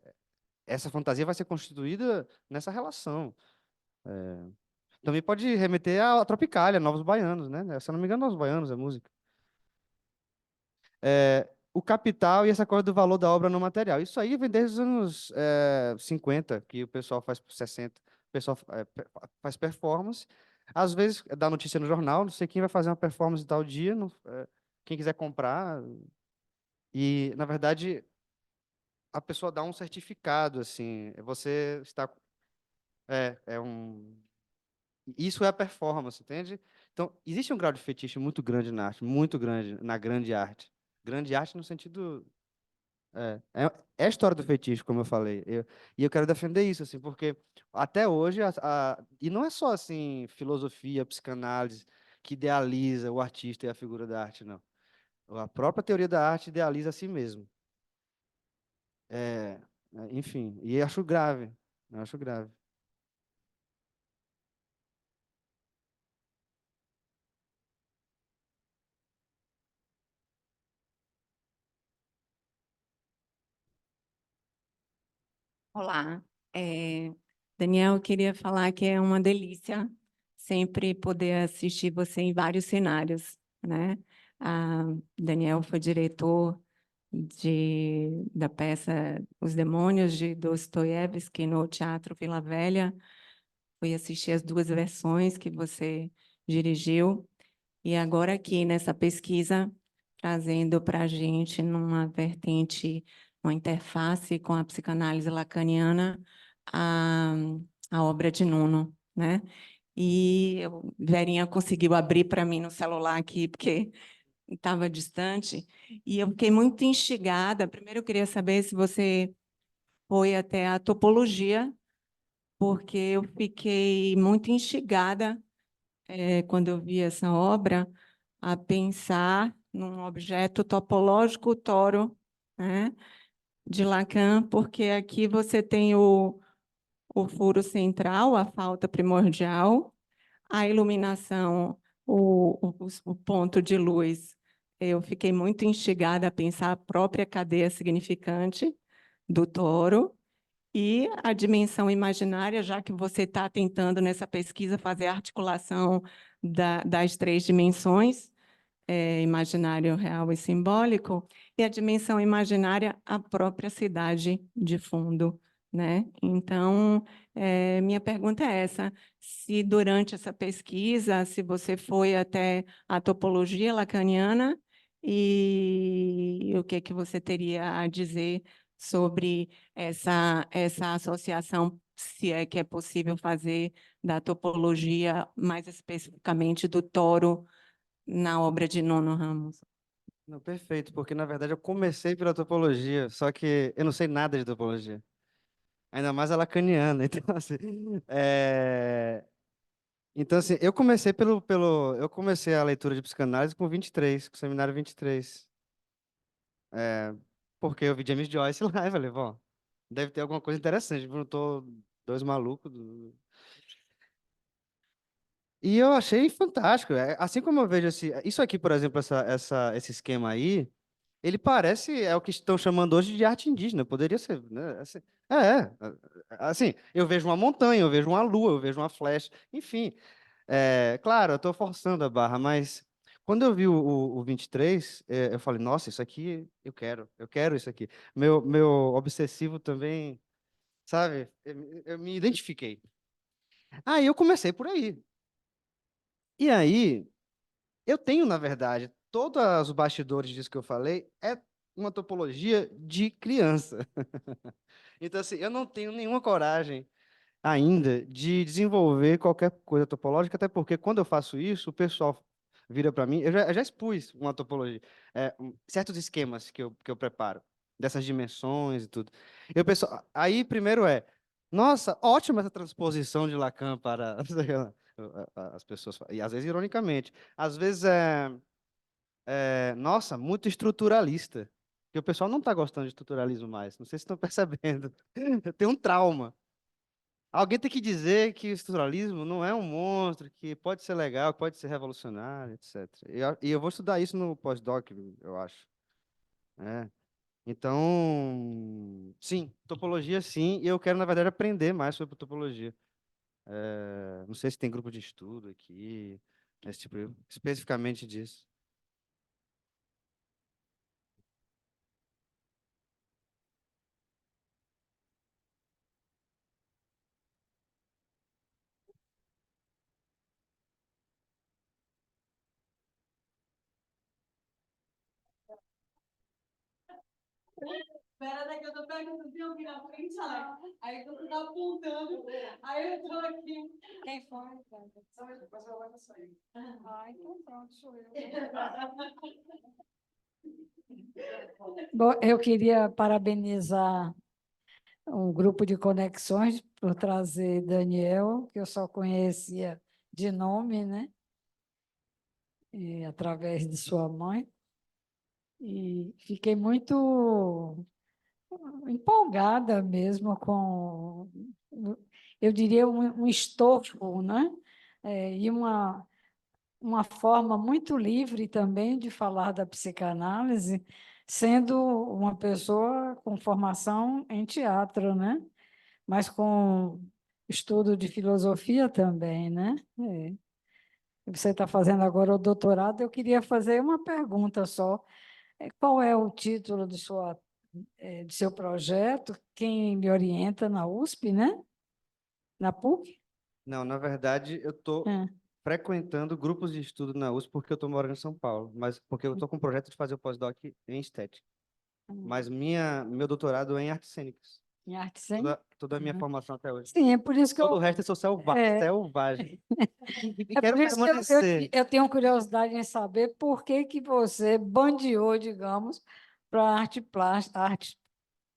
essa fantasia vai ser constituída nessa relação. Também pode remeter à Tropicália, Novos Baianos, né? Se eu não me engano, Novos Baianos é música. O capital e essa coisa do valor da obra no material. Isso aí vem desde os anos 50, que o pessoal faz 60, o pessoal faz performance. Às vezes dá notícia no jornal, não sei quem vai fazer uma performance tal dia, quem quiser comprar. E, na verdade, a pessoa dá um certificado, assim, você está. É um. Isso é a performance, entende? Então, existe um grau de fetiche muito grande na arte, muito grande, na grande arte. Grande arte no sentido. É a história do fetiche, como eu falei. E eu quero defender isso, assim, porque até hoje, e não é só, assim, filosofia, psicanálise, que idealiza o artista e a figura da arte, não. A própria teoria da arte idealiza a si mesmo. É, enfim, e acho grave. Eu acho grave. Olá, Daniel, eu queria falar que é uma delícia sempre poder assistir você em vários cenários, né? Daniel foi diretor da peça Os Demônios, de Dostoiévski, no Teatro Vila Velha. Fui assistir as 2 versões que você dirigiu. E agora aqui nessa pesquisa, trazendo para a gente numa vertente, uma interface com a psicanálise lacaniana, a, a obra de Nuno, né? E Verinha conseguiu abrir para mim no celular aqui, porque estava distante, e eu fiquei muito instigada. Primeiro, eu queria saber se você foi até a topologia, porque eu fiquei muito instigada, quando eu vi essa obra, a pensar num objeto topológico toro, né, de Lacan, porque aqui você tem o furo central, a falta primordial, a iluminação, o ponto de luz. Eu fiquei muito instigada a pensar a própria cadeia significante do toro e a dimensão imaginária, já que você está tentando nessa pesquisa fazer a articulação das 3 dimensões, imaginário, real e simbólico, e a dimensão imaginária, a própria cidade de fundo, né? Então, minha pergunta é essa: se durante essa pesquisa, se você foi até a topologia lacaniana, e o que você teria a dizer sobre essa associação, se é que é possível fazer da topologia, mais especificamente do toro, na obra de Nuno Ramos. Não, perfeito, porque na verdade eu comecei pela topologia, só que eu não sei nada de topologia. Ainda mais a lacaniana. Então, assim, eu comecei eu comecei a leitura de psicanálise com 23, com o seminário 23. É, porque eu vi James Joyce lá e falei, bom, deve ter alguma coisa interessante, juntou 2 malucos. E eu achei fantástico. Assim como eu vejo isso aqui, por exemplo, esse esquema aí, ele parece, é o que estão chamando hoje de arte indígena, poderia ser, né? Assim, eu vejo uma montanha, eu vejo uma lua, eu vejo uma flecha, enfim. Claro, eu estou forçando a barra, mas quando eu vi o 23, eu falei, nossa, isso aqui eu quero isso aqui. Meu obsessivo também, sabe? Eu me identifiquei. Aí eu comecei por aí. E aí, eu tenho, na verdade, todos os bastidores disso que eu falei, é uma topologia de criança. Então, assim, eu não tenho nenhuma coragem ainda de desenvolver qualquer coisa topológica, até porque quando eu faço isso, o pessoal vira para mim, eu já expus uma topologia, certos esquemas que eu preparo, dessas dimensões e tudo. E o pessoal, aí primeiro nossa, ótima essa transposição de Lacan para as pessoas, e às vezes ironicamente, às vezes nossa, muito estruturalista. Porque o pessoal não está gostando de estruturalismo mais. Não sei se estão percebendo. Tem um trauma. Alguém tem que dizer que o estruturalismo não é um monstro, que pode ser legal, pode ser revolucionário, etc. E eu vou estudar isso no pós-doc, eu acho. É. Então, sim, topologia sim, e eu quero, na verdade, aprender mais sobre topologia. Não sei se tem grupo de estudo aqui, esse tipo, especificamente disso. Espera, daqui eu tô perguntando se eu vi na frente, aí tu tá apontando, aí eu tô aqui. Quem foi? Depois ela vai sair. Ah, então pronto, sou eu. Bom, eu queria parabenizar um grupo de conexões por trazer Daniel, que eu só conhecia de nome, né? E através de sua mãe. E fiquei muito empolgada mesmo com, eu diria, um estofo, né? E uma forma muito livre também de falar da psicanálise, sendo uma pessoa com formação em teatro, né? mas com estudo de filosofia também, né? É. Você está fazendo agora o doutorado, eu queria fazer uma pergunta só. Qual é o título de seu projeto? Quem me orienta na USP, né? Na PUC? Não, na verdade, eu estou É. frequentando grupos de estudo na USP porque eu estou morando em São Paulo, mas porque eu estou com um projeto de fazer o pós-doc em estética. Mas meu doutorado é em artes cênicas. Em arte cênica? Toda a minha formação até hoje. Sim, é por isso que Todo o resto eu sou é, selvagem. E é quero por isso que permanecer. eu tenho curiosidade em saber por que que você bandeou, digamos, para arte plástica, artes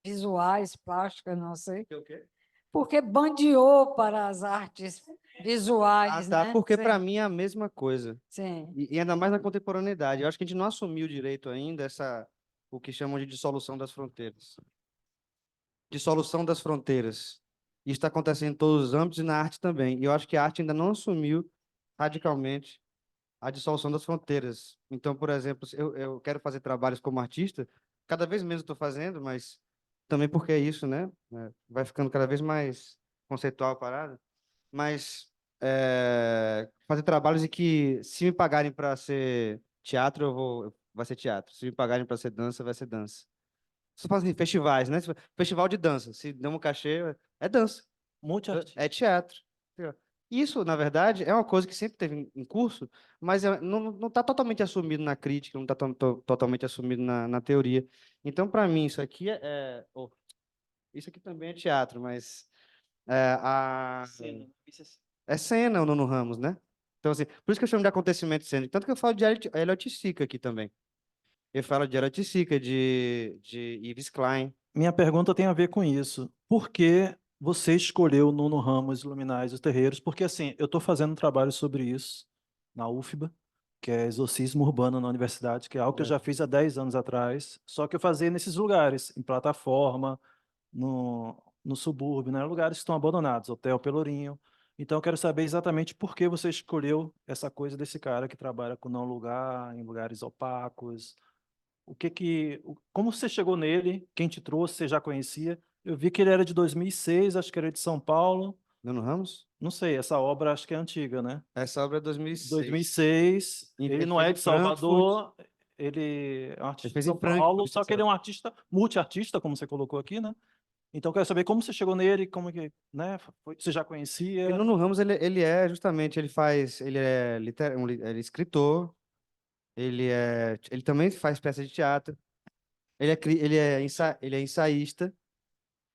visuais, plásticas, não sei. O quê? Por que bandeou para as artes Ah, visuais, tá. né? Porque Sim, para mim é a mesma coisa. sim. E ainda mais na contemporaneidade. Eu acho que a gente não assumiu direito ainda o que chamam de dissolução das fronteiras. Dissolução das fronteiras. Isso está acontecendo em todos os âmbitos e na arte também. E eu acho que a arte ainda não assumiu radicalmente a dissolução das fronteiras. Então, por exemplo, eu quero fazer trabalhos como artista, cada vez menos estou fazendo, mas também porque é isso, né? Vai ficando cada vez mais conceitual a parada. Mas fazer trabalhos em que, se me pagarem para ser teatro, vai ser teatro. Se me pagarem para ser dança, vai ser dança. Só fazem festivais, né? Festival de dança. Se dão um cachê, é dança. É teatro. Isso, na verdade, é uma coisa que sempre teve em curso, mas não está totalmente assumido na crítica, não está totalmente assumido na teoria. Então, para mim, isso aqui isso aqui também é teatro, mas é cena o Nuno Ramos, né? Então, assim, por isso que eu chamo de acontecimento cênico. Tanto que eu falo de Elliot Sica aqui também. Eu falo de Elliot Sica, de Yves Klein. Minha pergunta tem a ver com isso. Por que você escolheu Nuno Ramos, Luminais e os Terreiros? Porque, assim, eu estou fazendo um trabalho sobre isso na UFBA, que é exorcismo urbano na universidade, que é algo que eu já fiz há 10 anos atrás, só que eu fazia nesses lugares, em plataforma, no subúrbio, né? Lugares que estão abandonados, Hotel Pelourinho. Então, eu quero saber exatamente por que você escolheu essa coisa desse cara que trabalha com não lugar, em lugares opacos. Como você chegou nele? Quem te trouxe? Você já conhecia? Eu vi que ele era de 2006, acho que era de São Paulo. Nuno Ramos? Não sei, essa obra acho que é antiga, né? Essa obra é 2006. 2006. Ele não fez é em de Frankfurt. Salvador, ele é um Ele artista fez de em São Frankfurt. Paulo, só que ele é um artista, multiartista, como você colocou aqui, né? Então, eu quero saber como você chegou nele, como que, né? Você já E conhecia? Nuno Ramos, ele é justamente, ele é, ele é escritor, ele também faz peças de teatro, ele é ensaísta,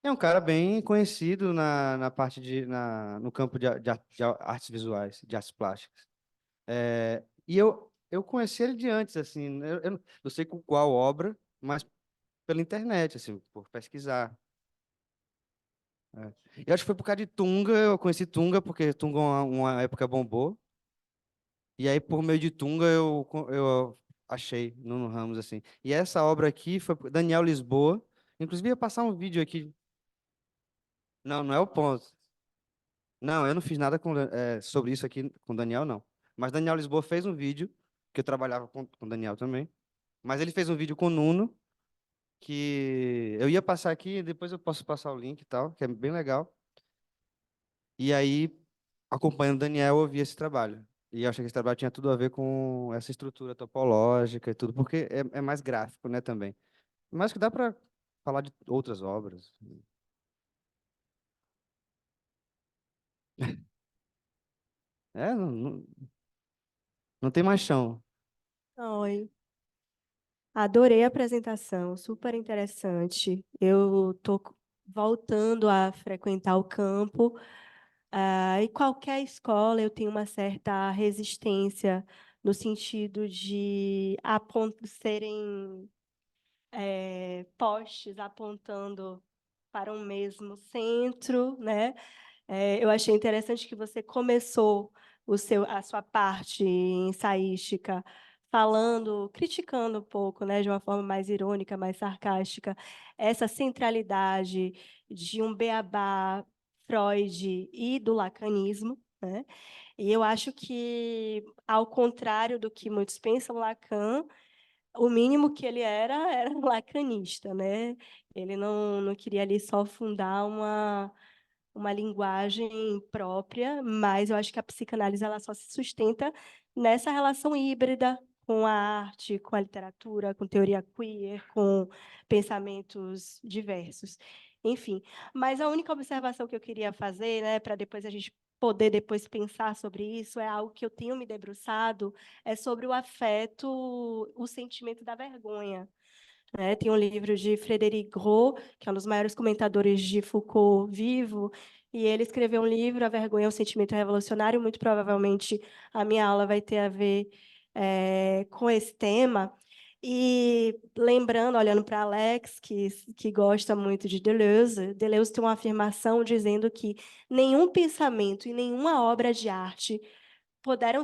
é um cara bem conhecido na parte no campo de artes visuais, de artes plásticas. E eu conheci ele de antes, assim, eu não sei com qual obra, mas pela internet, assim, por pesquisar. Eu acho que foi por causa de Tunga, eu conheci Tunga, porque Tunga uma época bombou. E aí, por meio de Tunga, eu achei Nuno Ramos, assim. E essa obra aqui foi por Daniel Lisboa. Inclusive, ia passar um vídeo aqui. Não, não é o ponto. Não, eu não fiz nada sobre isso aqui com o Daniel, não. Mas Daniel Lisboa fez um vídeo, que eu trabalhava com o Daniel também. Mas ele fez um vídeo com o Nuno, que eu ia passar aqui, depois eu posso passar o link e tal, que é bem legal. E aí, acompanhando o Daniel, eu vi esse trabalho. E eu achei que esse trabalho tinha tudo a ver com essa estrutura topológica e tudo, porque é mais gráfico, né, também. Mas que dá para falar de outras obras. Não tem mais chão. Oi, adorei a apresentação, super interessante. Eu estou voltando a frequentar o campo, e qualquer escola eu tenho uma certa resistência no sentido de serem postes apontando para um mesmo centro, né? Eu achei interessante que você começou a sua parte ensaística falando, criticando um pouco, né, de uma forma mais irônica, mais sarcástica, essa centralidade de um beabá Freud e do lacanismo, né? E eu acho que, ao contrário do que muitos pensam, Lacan, o mínimo que ele era lacanista, né? Ele não queria ali só fundar uma linguagem própria, mas eu acho que a psicanálise ela só se sustenta nessa relação híbrida com a arte, com a literatura, com teoria queer, com pensamentos diversos. Enfim, mas a única observação que eu queria fazer, né, para depois a gente poder depois pensar sobre isso, é algo que eu tenho me debruçado, é sobre o afeto, o sentimento da vergonha. Né? Tem um livro de Frédéric Gros, que é um dos maiores comentadores de Foucault vivo, e ele escreveu um livro, A Vergonha é um Sentimento Revolucionário, muito provavelmente a minha aula vai ter a ver com esse tema. E lembrando, olhando para Alex, que gosta muito de Deleuze, Deleuze tem uma afirmação dizendo que nenhum pensamento e nenhuma obra de arte puderam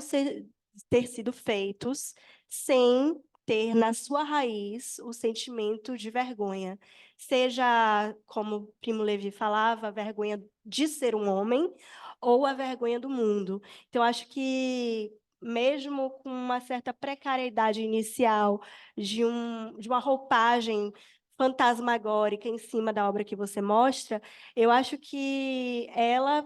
ter sido feitos sem ter na sua raiz o sentimento de vergonha. Seja, como Primo Levi falava, a vergonha de ser um homem ou a vergonha do mundo. Então, acho que, mesmo com uma certa precariedade inicial de uma roupagem fantasmagórica em cima da obra que você mostra, eu acho que ela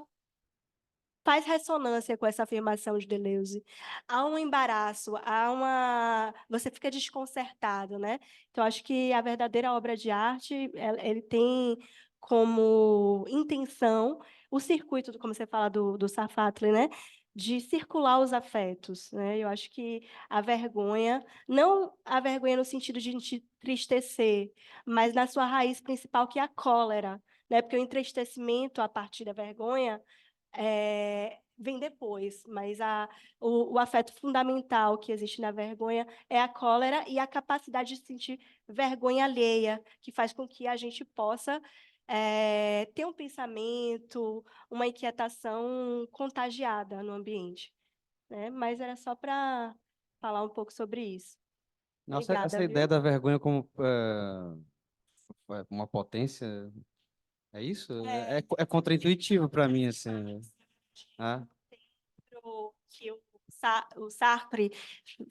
faz ressonância com essa afirmação de Deleuze. Há um embaraço, você fica desconcertado, né? Então, acho que a verdadeira obra de arte, ele tem como intenção o circuito, como você fala do Sartre, né? De circular os afetos, né? Eu acho que a vergonha, não a vergonha no sentido de entristecer, mas na sua raiz principal, que é a cólera, né? Porque o entristecimento a partir da vergonha vem depois, mas o afeto fundamental que existe na vergonha é a cólera e a capacidade de sentir vergonha alheia, que faz com que a gente possa ter um pensamento, uma inquietação contagiada no ambiente. Né? Mas era só para falar um pouco sobre isso. Nossa, essa Obrigada, ideia viu? da vergonha como uma potência, é isso? É contraintuitivo para mim, assim. Ah, Que o Sartre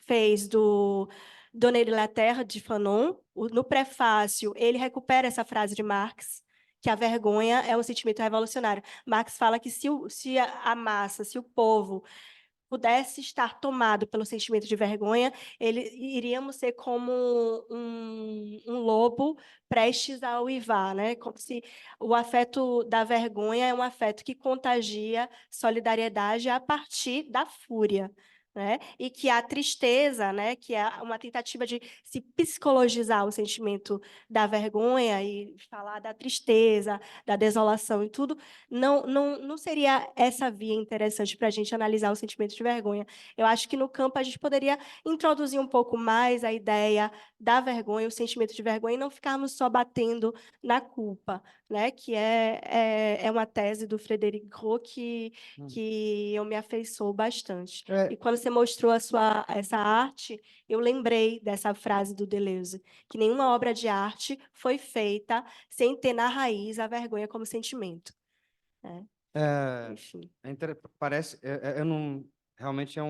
fez do Donner de la Terre, de Fanon. No prefácio, ele recupera essa frase de Marx, que a vergonha é um sentimento revolucionário. Marx fala que se a massa, se o povo pudesse estar tomado pelo sentimento de vergonha, iríamos ser como um lobo prestes a uivar, né? Como se o afeto da vergonha é um afeto que contagia solidariedade a partir da fúria. Né? E que a tristeza, né, que é uma tentativa de se psicologizar o sentimento da vergonha e falar da tristeza, da desolação e tudo, não seria essa via interessante para a gente analisar o sentimento de vergonha. Eu acho que no campo a gente poderia introduzir um pouco mais a ideia da vergonha, o sentimento de vergonha, e não ficarmos só batendo na culpa, né? Que é uma tese do Frédéric Gros que eu me afeiçoo bastante. é, E quando você mostrou essa arte, eu lembrei dessa frase do Deleuze, que nenhuma obra de arte foi feita sem ter na raiz a vergonha como sentimento. é, Enfim. parece, eu não, realmente é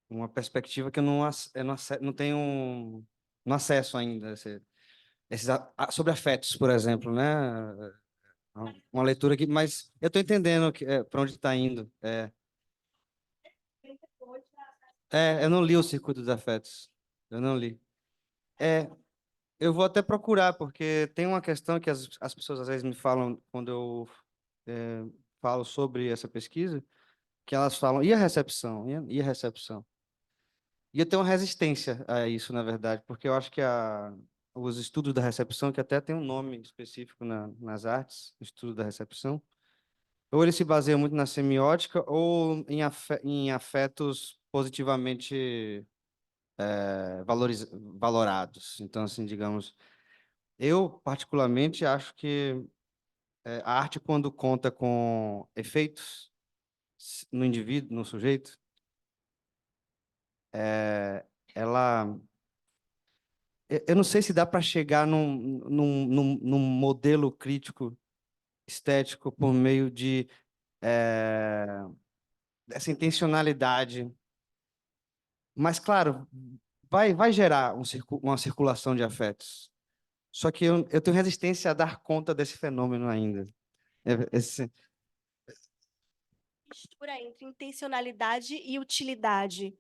uma perspectiva que eu não tenho no acesso ainda. Sobre afetos, por exemplo, né? Uma leitura que, mas eu estou entendendo para onde está indo. Eu não li o Circuito dos Afetos. Eu não li. É, eu vou até procurar, porque tem uma questão que as pessoas às vezes me falam quando eu é, falo sobre essa pesquisa, que elas falam, e a recepção? E a recepção? E eu tenho uma resistência a isso, na verdade, porque eu acho que os estudos da recepção, que até tem um nome específico nas artes, estudo da recepção, ou ele se baseia muito na semiótica ou em afetos positivamente valorados. Então, assim, digamos, eu particularmente acho que a arte, quando conta com efeitos no indivíduo, no sujeito, ela eu não sei se dá para chegar num modelo crítico estético por meio dessa intencionalidade. Mas, claro, vai gerar uma circulação de afetos. Só que eu tenho resistência a dar conta desse fenômeno ainda. Esse, Mistura entre intencionalidade e utilidade.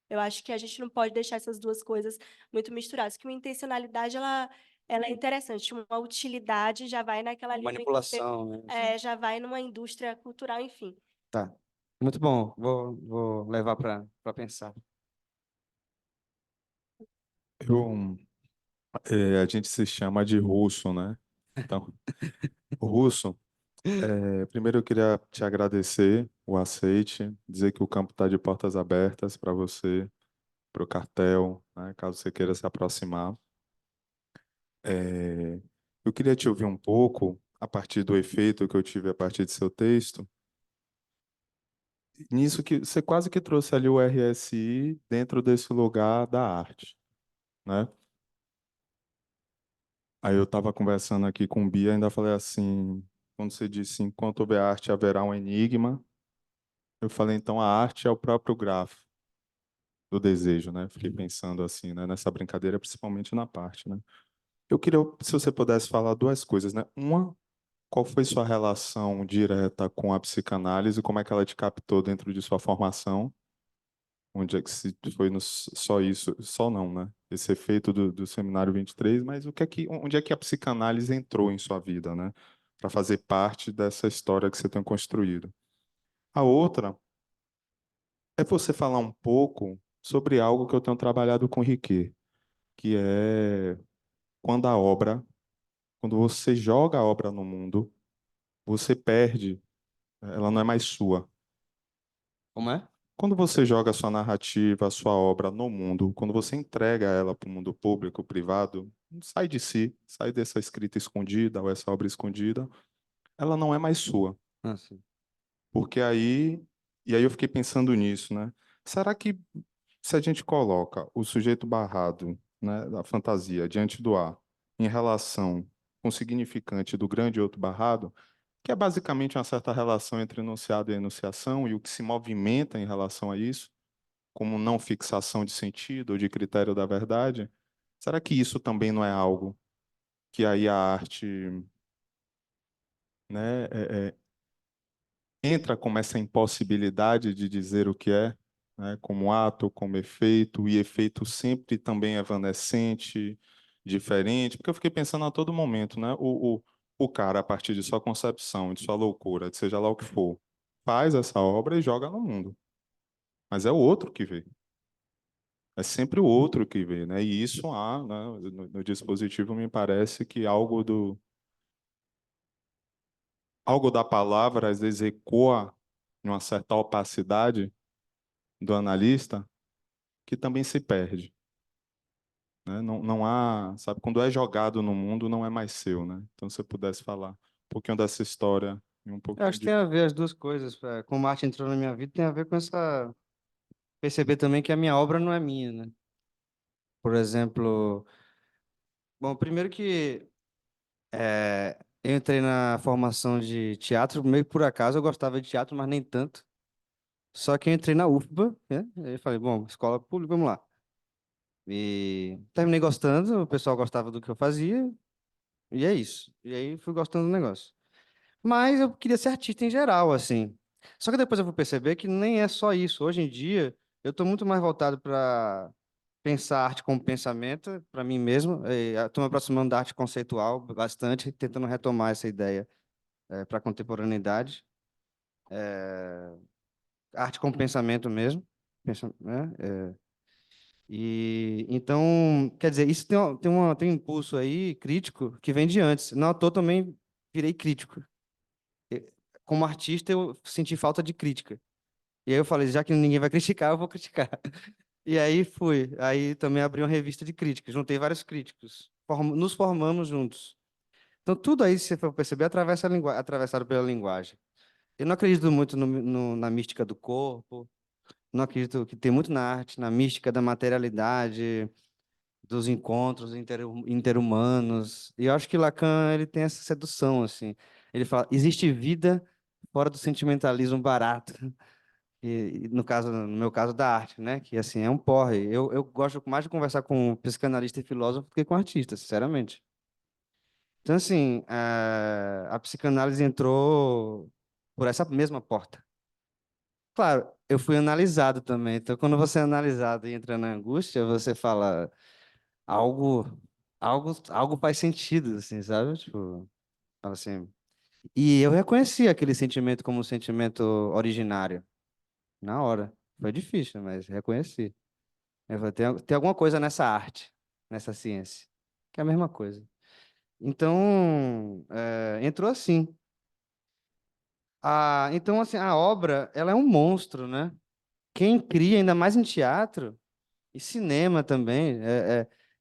Eu acho que a gente não pode deixar essas duas coisas muito misturadas, que uma intencionalidade, ela é interessante, uma utilidade já vai naquela linha em que você, manipulação, né? já vai numa indústria cultural, enfim. Tá. Muito bom. Vou levar para pensar. Eu, a gente se chama de russo, né? Então, russo, primeiro eu queria te agradecer o aceite, dizer que o campo está de portas abertas para você, para o cartel, né? Caso você queira se aproximar. É, eu queria te ouvir um pouco a partir do efeito que eu tive a partir de seu texto. Nisso que você quase que trouxe ali o RSI dentro desse lugar da arte, né? Aí eu estava conversando aqui com o Bia, ainda falei assim, quando você disse, enquanto houver arte, haverá um enigma, eu falei, então a arte é o próprio grafo do desejo, né? Fiquei pensando assim, né? Nessa brincadeira, principalmente na parte, né? Eu queria, se você pudesse falar duas coisas, né? Uma, qual foi sua relação direta com a psicanálise, como é que ela te captou dentro de sua formação? Onde é que se foi só isso, só não, né? Esse efeito do Seminário 23, mas onde é que a psicanálise entrou em sua vida, né? Para fazer parte dessa história que você tem construído. A outra é você falar um pouco sobre algo que eu tenho trabalhado com o Riquet, que é quando a obra, quando você joga a obra no mundo, você perde, ela não é mais sua. Como é? Quando você joga a sua narrativa, a sua obra no mundo, quando você entrega ela para o mundo público, privado, sai de si, sai dessa escrita escondida ou essa obra escondida, ela não é mais sua. Ah, sim. Porque aí, e aí eu fiquei pensando nisso, né? Será que se a gente coloca o sujeito barrado, né, da fantasia, diante do ar, em relação com o significante do grande outro barrado, que é basicamente uma certa relação entre enunciado e enunciação e o que se movimenta em relação a isso, como não fixação de sentido ou de critério da verdade, será que isso também não é algo que aí a arte, né, entra como essa impossibilidade de dizer o que é, né, como ato, como efeito, e efeito sempre também evanescente, diferente, porque eu fiquei pensando a todo momento, né, o cara, a partir de sua concepção, de sua loucura, de seja lá o que for, faz essa obra e joga no mundo. Mas é o outro que vê. É sempre o outro que vê, né? E isso há, né, no dispositivo me parece que algo da palavra às vezes ecoa em uma certa opacidade do analista que também se perde, né? Não há, sabe, quando é jogado no mundo não é mais seu, né? Então se você pudesse falar um pouquinho dessa história e um Eu pouquinho acho que de tem a ver as duas coisas. Como a arte entrou na minha vida, tem a ver com essa perceber também que a minha obra não é minha, né? Por exemplo, bom, primeiro que eu entrei na formação de teatro meio por acaso, eu gostava de teatro, mas nem tanto. Só que eu entrei na UFBA, né? Aí eu falei, bom, escola pública, vamos lá. E terminei gostando, o pessoal gostava do que eu fazia, e é isso. E aí fui gostando do negócio. Mas eu queria ser artista em geral, assim. Só que depois eu vou perceber que nem é só isso. Hoje em dia, eu estou muito mais voltado para pensar arte como pensamento, para mim mesmo. Estou me aproximando da arte conceitual bastante, tentando retomar essa ideia para a contemporaneidade. Arte como pensamento mesmo. Né? E então, quer dizer, isso tem um impulso aí crítico que vem de antes. Não à toa também virei crítico. Como artista, eu senti falta de crítica. E aí eu falei, já que ninguém vai criticar, eu vou criticar. E aí fui. Aí também abri uma revista de crítica, juntei vários críticos. Nos formamos juntos. Então tudo aí, se você for perceber, atravessado pela linguagem. Eu não acredito muito na mística do corpo, não acredito que tem muito na arte, na mística da materialidade, dos encontros interhumanos. E eu acho que Lacan, ele tem essa sedução, assim. Ele fala, existe vida fora do sentimentalismo barato. E no meu caso, da arte, né? Que, assim, é um porre. Eu gosto mais de conversar com um psicanalista e filósofo do que com artista, sinceramente. Então, assim, a psicanálise entrou por essa mesma porta. Claro, eu fui analisado também. Então, quando você é analisado e entra na angústia, você fala algo, algo faz sentido, assim, sabe? Tipo, fala assim. E eu reconheci aquele sentimento como um sentimento originário na hora. Foi difícil, mas reconheci. Eu falei, tem alguma coisa nessa arte, nessa ciência, que é a mesma coisa. Então, entrou assim. Então, assim, a obra, ela é um monstro, né? Quem cria, ainda mais em teatro e cinema também,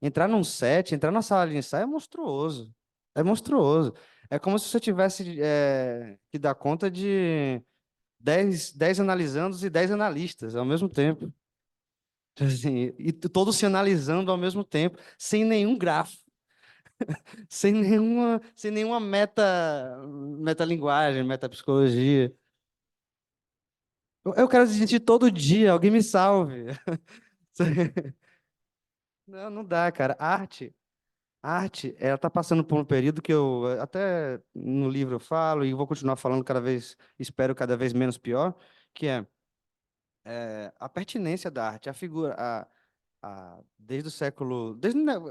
entrar num set, entrar numa sala de ensaio é monstruoso. É monstruoso. É como se você tivesse que dar conta de 10 analisandos e 10 analistas ao mesmo tempo. Assim, e todos se analisando ao mesmo tempo, sem nenhum grafo, sem nenhuma metalinguagem, metapsicologia. Eu quero desistir todo dia, alguém me salve. Não, não dá, cara. A arte, ela está passando por um período que eu até no livro eu falo e vou continuar falando cada vez, espero cada vez menos pior, que é a pertinência da arte, a figura, desde o século,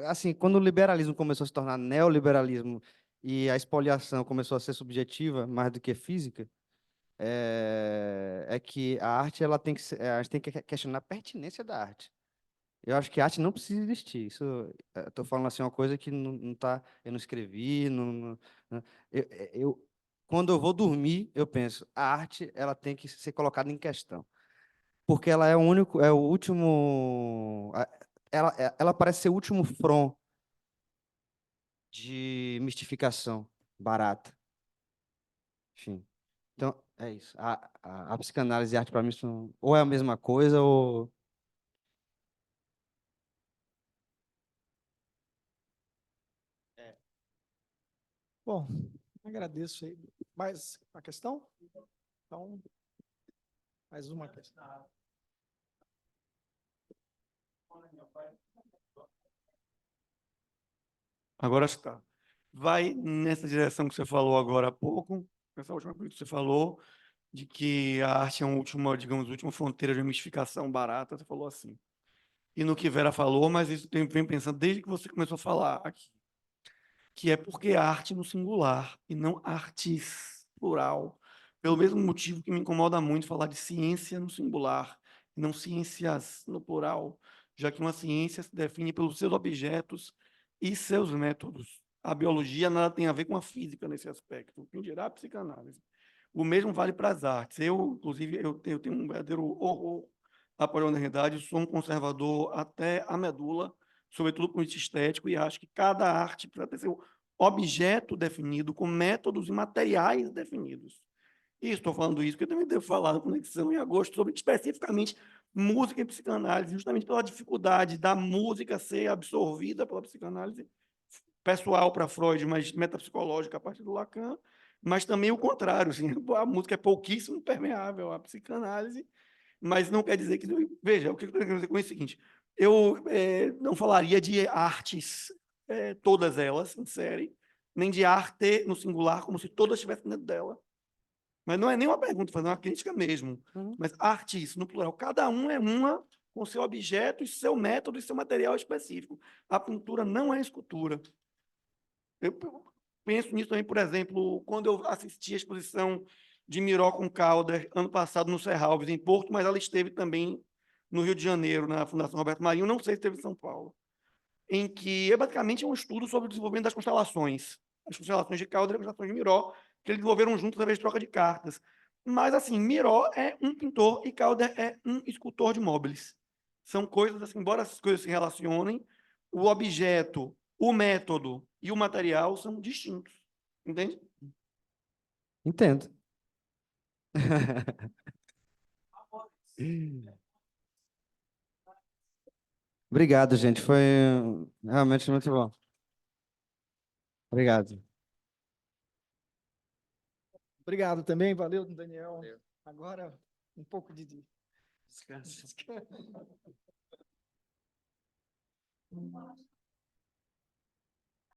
assim, quando o liberalismo começou a se tornar neoliberalismo e a espoliação começou a ser subjetiva mais do que física, é que a arte ela tem que a gente tem que questionar a pertinência da arte. Eu acho que a arte não precisa existir. Isso, estou falando assim uma coisa que não tá, eu não escrevi, não- quando eu vou dormir, eu penso, a arte ela tem que ser colocada em questão, porque ela é o último, ela parece ser o último front de mistificação barata. Enfim. Então, é isso. A psicanálise e a arte para mim são ou é a mesma coisa ou Bom, agradeço aí. Mais uma questão? Então, mais uma questão. Agora está. Vai nessa direção que você falou agora há pouco, essa última coisa que você falou, de que a arte é uma última, digamos, última fronteira de mistificação barata, você falou assim. E no que Vera falou, mas isso eu venho pensando desde que você começou a falar aqui, que é porque a arte no singular e não artes plural, pelo mesmo motivo que me incomoda muito falar de ciência no singular e não ciências no plural, já que uma ciência se define pelos seus objetos e seus métodos. A biologia nada tem a ver com a física nesse aspecto, quem dirá a psicanálise. O mesmo vale para as artes. Eu, inclusive, eu tenho um verdadeiro horror à pós-modernidade, sou um conservador até a medula, sobretudo com isso estético, e acho que cada arte precisa ter seu objeto definido, com métodos e materiais definidos. E estou falando isso porque eu também devo falar na Conexão em agosto sobre especificamente música e psicanálise, justamente pela dificuldade da música ser absorvida pela psicanálise pessoal para Freud, mas metapsicológica a partir do Lacan, mas também o contrário, assim, a música é pouquíssimo permeável à psicanálise, mas não quer dizer que... Veja, o que eu estou querendo dizer com isso é o seguinte, eu não falaria de artes, todas elas, em série, nem de arte no singular, como se todas estivessem dentro dela. Mas não é nem uma pergunta, fazer uma crítica mesmo. Mas artes, no plural, cada um é uma com seu objeto, e seu método e seu material específico. A pintura não é escultura. Eu penso nisso também, por exemplo, quando eu assisti a exposição de Miró com Calder, ano passado, no Serralves, em Porto, mas ela esteve também no Rio de Janeiro, na Fundação Roberto Marinho, não sei se esteve em São Paulo, em que basicamente um estudo sobre o desenvolvimento das constelações. As constelações de Calder e as constelações de Miró, que eles desenvolveram juntos através de troca de cartas. Mas, assim, Miró é um pintor e Calder é um escultor de móveis. São coisas, assim, embora essas coisas se relacionem, o objeto, o método e o material são distintos. Entende? entendo. Obrigado, gente. Foi realmente muito bom. Obrigado. Obrigado também, valeu, Daniel. Agora, um pouco de descanso.